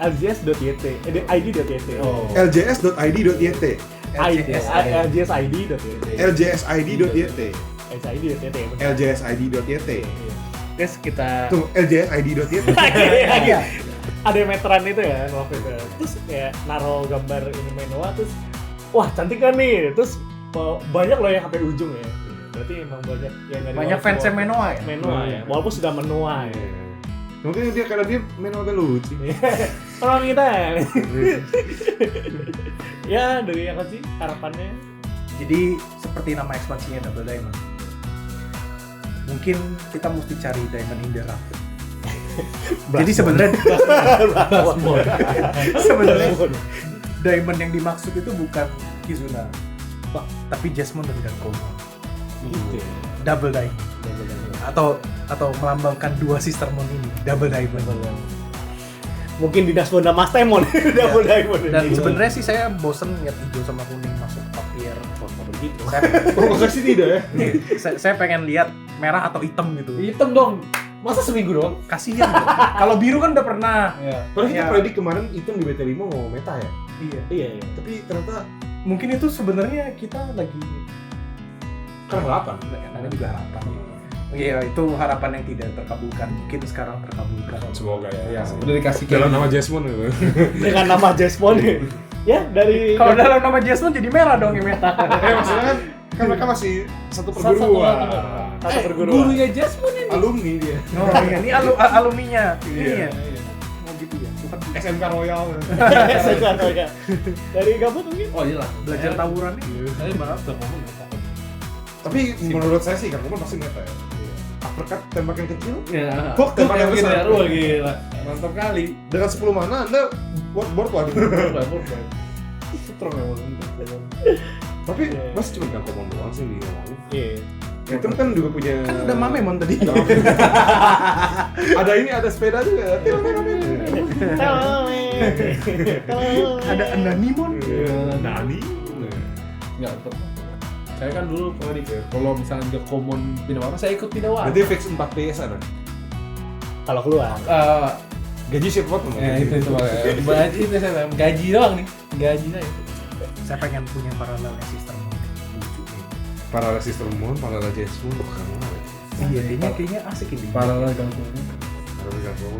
LJS.yt, ID.yt. Oh. ljs.id.yt LJSID.yt. ljsid.yt LJSID.yt. ljsid.yt Terus kita Tuh, ljsid.yt ada meteran itu ya, love itu. Terus kayak naro gambar ini Menoa terus wah cantik kan nih. Terus banyak loh yang sampai ujung ya. Berarti emang banyak yang dari Banyak fansnya Menoa ya. Menoa ya. Walaupun sudah menua ya. Mungkin dia karena dia main Abelucci. Tolong kita. Ya dari apa sih harapannya? Jadi seperti nama ekspansinya Double Diamond. Mungkin kita mesti cari Diamond in the Rough. Jadi sebenarnya Diamond yang dimaksud itu bukan Kizuna, tapi Jasmine dan Gakoma. Gitu. Double Diamond. Atau melambangkan dua Sistermon ini, Double Diamond. Mungkin di Dasbonda Mas Temon Double Diamond. Dan sebenarnya sih saya bosen lihat hijau sama kuning masuk top tier. begitu. Provokasi tidak ya? Saya pengen lihat merah atau hitam gitu. Hitam dong. Masa seminggu doang? Kasihan. Kalau biru kan udah pernah. Iya. Padahal kita Ya. predik kemarin itu di BT5 mau meta ya. Iya. Iya. Tapi ternyata Mungkin itu sebenarnya kita lagi kan harapan. ada juga harapan. Iya, itu harapan yang tidak terkabulkan. Mungkin sekarang terkabulkan. Semoga ya. Ya, udah dikasih Dalam nama Jasmine gitu. Dengan nama Jasmine. Ya dari Kalau dalam nama Jasmine jadi merah dong yang meta. Maksudnya kan mereka masih satu perguruan. satu perguruan. gurunya Jasmine ini. Alumni dia. Oh iya, ini alumninya. Iya. Iya. Oh gitu ya. Bukan SMK Royal. Sekarang ya. Dari gabut mungkin. Oh iya lah. belajar tawurannya. Saya malah udah ngomong ya. Tapi menurut saya sih Kang pasti meta ya. Uppercut tembak yang kecil Ya. Kok tembak yang besar? besar? Wah gila. Mantap kali. dengan 10 mana Anda board lagi. Strong emang. Tapi Iya. masih cuma Gak Common doang sih di ngomongin. Iya. Item kan juga punya. Kan udah Mamemon tadi. Ada sepeda juga. Ada Nanimon. Nani. Enggak tetap. Saya kan dulu kalau misalnya ke common pindah warna, saya ikut pindah warna. Berarti fix 4 PS ada. Kalau keluar. Gaji siapa tuh? Ya itu gaji itu saya gaji doang nih. Gaji saya. Saya pengen punya paralelnya sistem lucu nih. Paralel System Moon, Paralel Jesmoon, Iya, kayaknya asik ini. Paralel gangguan.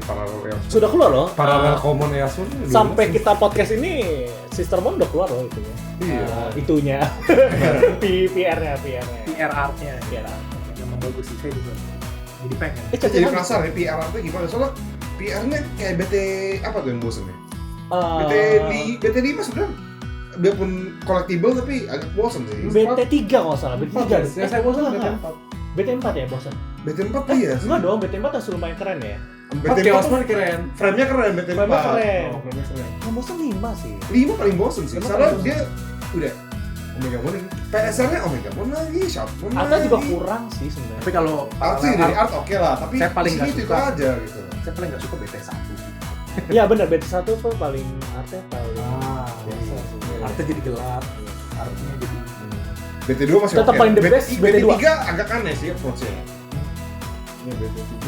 Paralel Eos. Sudah keluar loh. Paralel Common Easun. Sampai kita podcast ini Sister Moon udah keluar loh itunya. Iya. Itunya. PR-nya. PR art-nya. PR art. Emang bagus sih, saya juga jadi pengen. Jadi penasaran ya PR artnya gimana? Soalnya PR-nya kayak BT apa tuh yang bosen ya? BT 5 sebenarnya biarpun collectible tapi agak bosen sih. BT3 kalau nggak salah. BT3. Saya bosan BT4. BT4 ya bosan. BT4 iya. Enggak dong, BT4 masih lumayan keren ya. BT4 Osman keren. frame-nya keren BT4. Frame-nya keren. Oh, frame keren. Yang bosan 5 sih. 5 paling bosen sih. Lima Soalnya paling dia udah Omega Moon ini. PSR-nya Omega Moon lagi, Sharp Moon lagi. Artnya juga kurang sih sebenarnya. Tapi kalau Art sih dari art oke lah, tapi saya paling nggak itu suka. aja gitu. saya paling nggak suka BT1. Iya benar, BT1 tuh paling artnya paling biasa iya. sih. Artnya jadi gelap, artnya jadi BT2 masih Tetap oke. paling the best, BT2. BT3 agak aneh sih approach-nya. Ya BT3.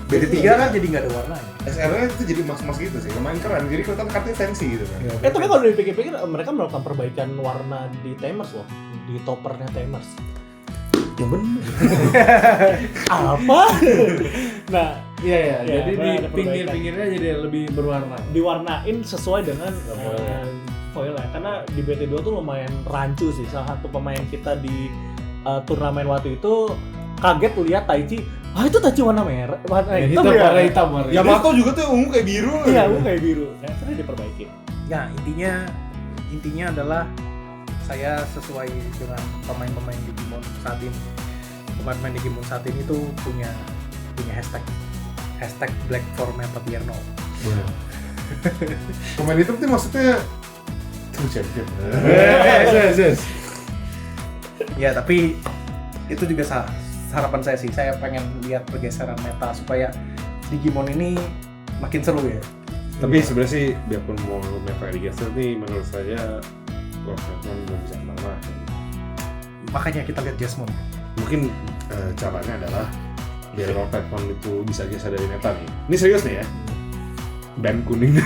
BT3 kan jadi nggak ada warnanya. SR-nya itu jadi emas-emas gitu sih, lumayan keren. Jadi kelihatan kartunya fancy gitu kan. Tapi kalau dipikir-pikir mereka melakukan perbaikan warna di Tamers loh, di toppernya Tamers. Yang bener. Apa? Nah, Iya Ya, jadi di ada perbaikan. pinggir-pinggirnya jadi lebih berwarna. diwarnain sesuai dengan Foilnya. foilnya. Karena di BT2 tuh lumayan rancu sih. Salah satu pemain kita di turnamen waktu itu kaget lihat Taichi. Ah itu Taichi warna merah, warna hitam ya. warna hitam. Yamato juga tuh ungu kayak biru. Iya, aku kayak biru. Nah, akhirnya diperbaikin. Nah intinya adalah saya sesuai dengan pemain-pemain Digimon saat ini. Pemain-pemain Digimon saat ini tuh punya hashtag Black for Metapierno. Pemain itu tuh maksudnya true champion. Yes. Ya tapi itu juga harapan saya sih. Saya pengen lihat pergeseran meta supaya Digimon ini makin seru ya. Tapi sebenarnya sih biarpun mau meta digeser nih menurut saya Warcraftman belum bisa menang. Makanya kita lihat Jasmine. Mungkin caranya adalah biar Warcraftman itu bisa geser dari meta nih. Ini serius nih ya. Ban kuning.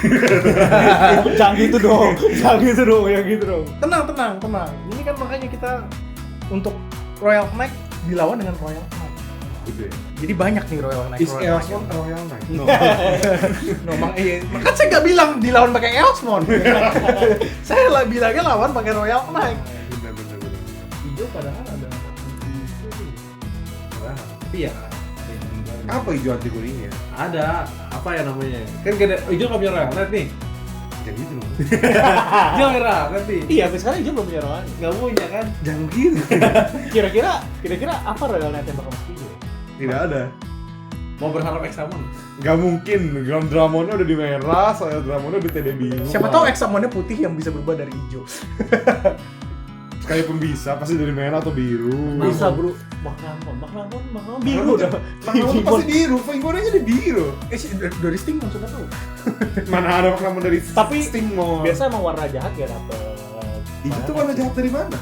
Jangan gitu dong. Yang gitu dong. Tenang. Ini kan makanya kita untuk Royal Knight dilawan dengan Royal Knight. Gitu ya. Jadi banyak nih Royal Knight. Is Eosmon Royal Knight? No. Kan saya nggak bilang dilawan pakai Eosmon. Saya lah bilangnya lawan pakai Royal Knight. Bener. Hijau padahal ada tapi ya Apa hijau anti kuningnya? ada apa ya namanya? Kan gak ada hijau nggak punya Royal Knight nih. Jangan gitu dong. Hijau nggak Royal Knight nih. Iya, tapi sekarang Ijo belum punya Royal Knight. Nggak punya kan? Jangan gitu. Kira-kira apa Royal Knight yang bakal masuk Ijo? Tidak ada. Mau berharap Examon? Gak mungkin. Ground Dramonnya udah di merah, Soil Dramonnya udah TD biru. Siapa tahu Examonnya putih yang bisa berubah dari hijau. Sekalipun bisa, pasti dari merah atau biru. Bisa bro. Maknamon biru dah. Maknamon pasti biru, Fingonnya jadi biru. Dari Sting maksudnya tahu. Mana ada Maknamon dari Tapi Stingmon. biasa emang warna jahat gak dapet. Itu warna jahat dari mana?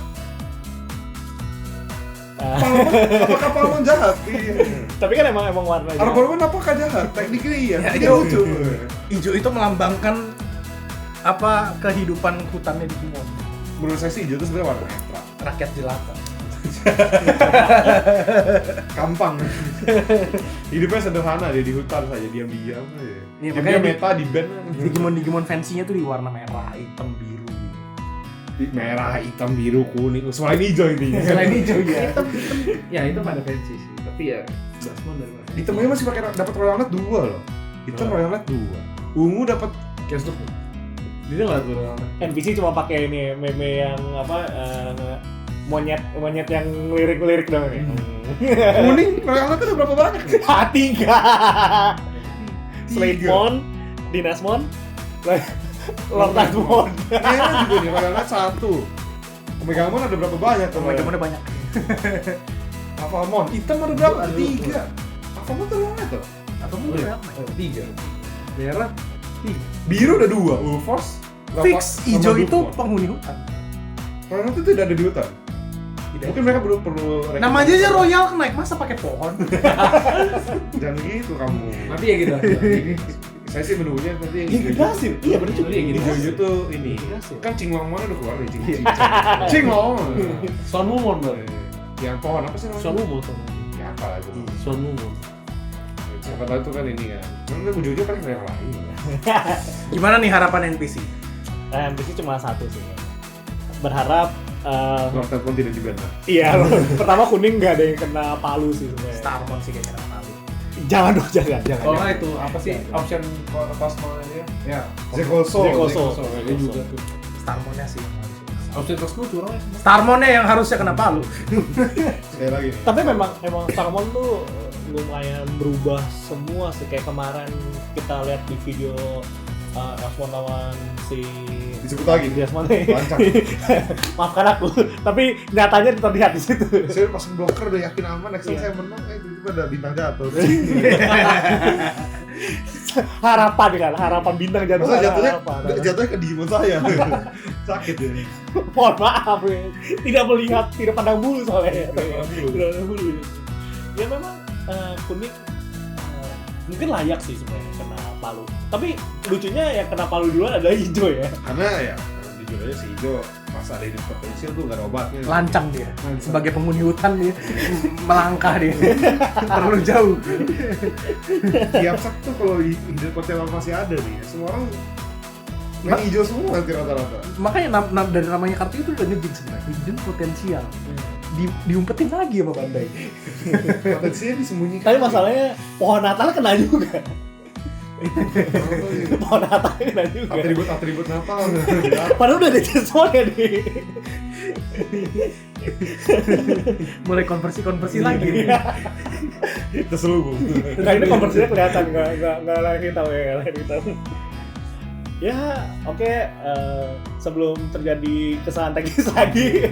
Ah. Palmon, apakah Palmon jahat? Iya. Tapi kan emang warna jahat. Arbormon apakah jahat? Tekniknya iya. Ya, Ini itu- lucu. Hijau itu melambangkan apa kehidupan hutannya Digimon. Menurut saya sih hijau itu sebenarnya warna netral. Rakyat jelata. Gampang. Hidupnya sederhana, dia di hutan saja, diam-diam aja. Iya, Dia makanya meta di band. Digimon fancy-nya tuh di warna merah, hitam, biru. Merah, hitam, biru, kuning. Selain hijau intinya. Selain hijau ya. Ya itu pada fancy sih. Tapi ya Examon dari mana? Hitamnya masih pakai dapat Royal Knight 2 loh. Hitam Royal Knight 2. Ungu dapat Chaos Dog. Dia nggak tuh Royal Knight. NPC cuma pakai ini meme yang apa monyet yang lirik dong ya. kuning. Royal Knight ada berapa banyak nih? Hati enggak. Slatemon, Dynasmon, Lord Nightmon. Merah juga nih, Royal Knight 1. Omegamon ada berapa banyak tuh? Omegamonnya banyak. Alphamon hitam ada berapa? Ada 3. Alphamon tuh mana tuh? Atau mungkin apa ya? 3. Merah. Biru ada 2, Ulforce. Fix sama hijau itu Dugmon. penghuni hutan. Kalau itu tidak ada di hutan. Mungkin mereka belum perlu. Namanya aja Royal naik masa pakai pohon. Jangan gitu kamu. Nanti ya gitu. Saya sih menunggunya nanti yang Yggdrasil. Iya bener juga. hijau tuh ini. Yggdrasil. Kan Cinglongmon udah keluar nih, Cinglong. Sonwumon baru. Yang pohon apa sih namanya? Sonwumon. Ya apa lah itu. Sonwumon. Siapa tahu itu kan ini kan. Cuman ujungnya paling yang lain. Gimana nih harapan NPC? NPC cuma satu sih. Berharap Lord Telpon tidak dibantah. iya, pertama kuning nggak ada yang kena palu sih sebenarnya. Starmon sih kayaknya kena palu. Jangan dong, jangan. Kalau nggak itu apa sih option Cosmo dia? Ya, Zekoso. Dia juga tuh. Starmonnya sih yang harus. Option Cosmo curang ya semua. Starmonnya yang harusnya kena palu. Sekali lagi nih. Tapi memang Starmon tuh lumayan berubah semua sih, kayak kemarin kita lihat di video Asmon lawan si Disebut lagi. Asmon Lancang. maafkan aku, tapi nyatanya terlihat di situ. Saya pas blocker udah yakin aman, next time Iya. saya menang, tiba-tiba ada bintang jatuh. harapan bintang jatuh. Masa jatuhnya, harapan. jatuhnya ke Digimon saya. Sakit ya. Mohon maaf ya. Tidak melihat, tidak pandang bulu soalnya. Tidak pandang bulu. Tidak pandang bulu. Ya memang kuning mungkin layak sih sebenarnya kena palu. Tapi lucunya yang kena palu duluan adalah hijau ya. Karena ya, jujur aja si hijau pas ada hidup potensial tuh nggak ada obatnya. Lancang dia. Sebagai penghuni hutan dia melangkah dia. Terlalu jauh. Tiap sak tuh kalau hidup potensial masih ada nih, semua orang main hijau semua nanti rata-rata. Makanya dari namanya kartu itu udah ngejing sebenarnya. Hidden potensial. Diumpetin lagi sama Bandai. Potensinya disembunyikan. Tapi masalahnya pohon Natal kena juga. Pohon Natal kena juga. atribut Natal. Padahal udah ada semuanya nih. Mulai konversi lagi nih. Terselubung. Nah ini konversinya kelihatan, nggak lagi tahu ya, nggak lagi tahu. Ya oke, sebelum terjadi kesalahan teknis lagi,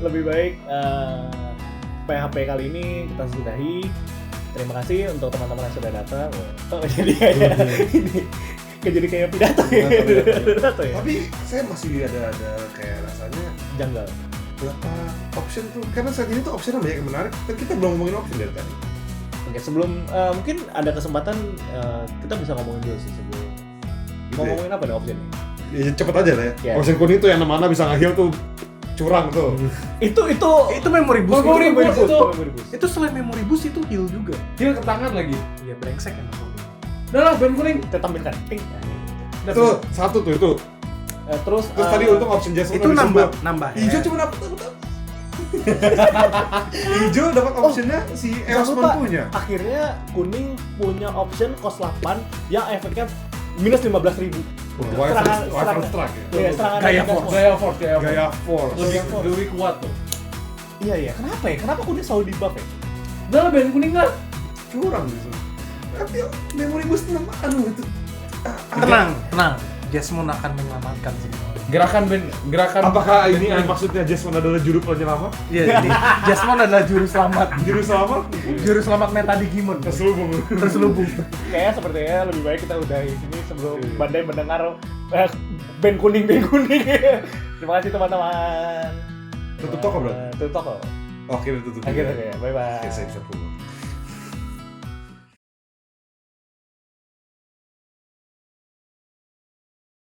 lebih baik PHP kali ini kita sudahi. Terima kasih untuk teman-teman yang sudah datang. Jadi kayak ini, jadi kayak pidato ya. Pidato ya. Tapi saya masih ada kayak rasanya Janggal. berapa option tuh, karena saat ini tuh optionnya banyak yang menarik. Kan kita belum ngomongin option dari tadi. Oke, sebelum mungkin ada kesempatan kita bisa ngomongin dulu sih sebelum. Mau Gitu ya? ngomongin apa nih optionnya? Ya cepet aja lah ya. Ya. Option kuning tuh yang mana bisa nge-heal tuh curang tuh. Itu memory boost. Memory boost itu. Itu selain memory boost itu heal juga. Heal ke tangan lagi. Iya brengsek emang. Udah lah, band kuning. Kita tampilkan. Ping. Itu satu tuh itu. Terus Tadi untung option Jason Itu nambah ya. Hijau cuma dapat hijau dapat optionnya si jangan Eosman lupa, punya. akhirnya kuning punya option cost 8 yang efeknya minus 15.000. Wyvern Strike ya. Iya, serangan Gaya efeknya force. semua. Gaya Force. Lebih kuat tuh. Iya. Kenapa ya? Kenapa kuning selalu di buff ya? Udah lah, band kuning lah. Curang gitu. Tapi memory boost nama aduh itu. Tenang. Jasmine akan menyelamatkan semua. Gerakan Apakah ini maksudnya Jasmine adalah juru penyelamat? Iya, jadi Jasmine adalah juru selamat. Juru selamat? Juru selamat meta Digimon. Terselubung. Kayaknya sepertinya lebih baik kita udahi sini sebelum Bandai mendengar band kuning. Terima kasih teman-teman. Tutup toko, bro? Tutup toko. Oke, udah tutup. Akhirnya ya. Bye bye. Oke, saya bisa pulang.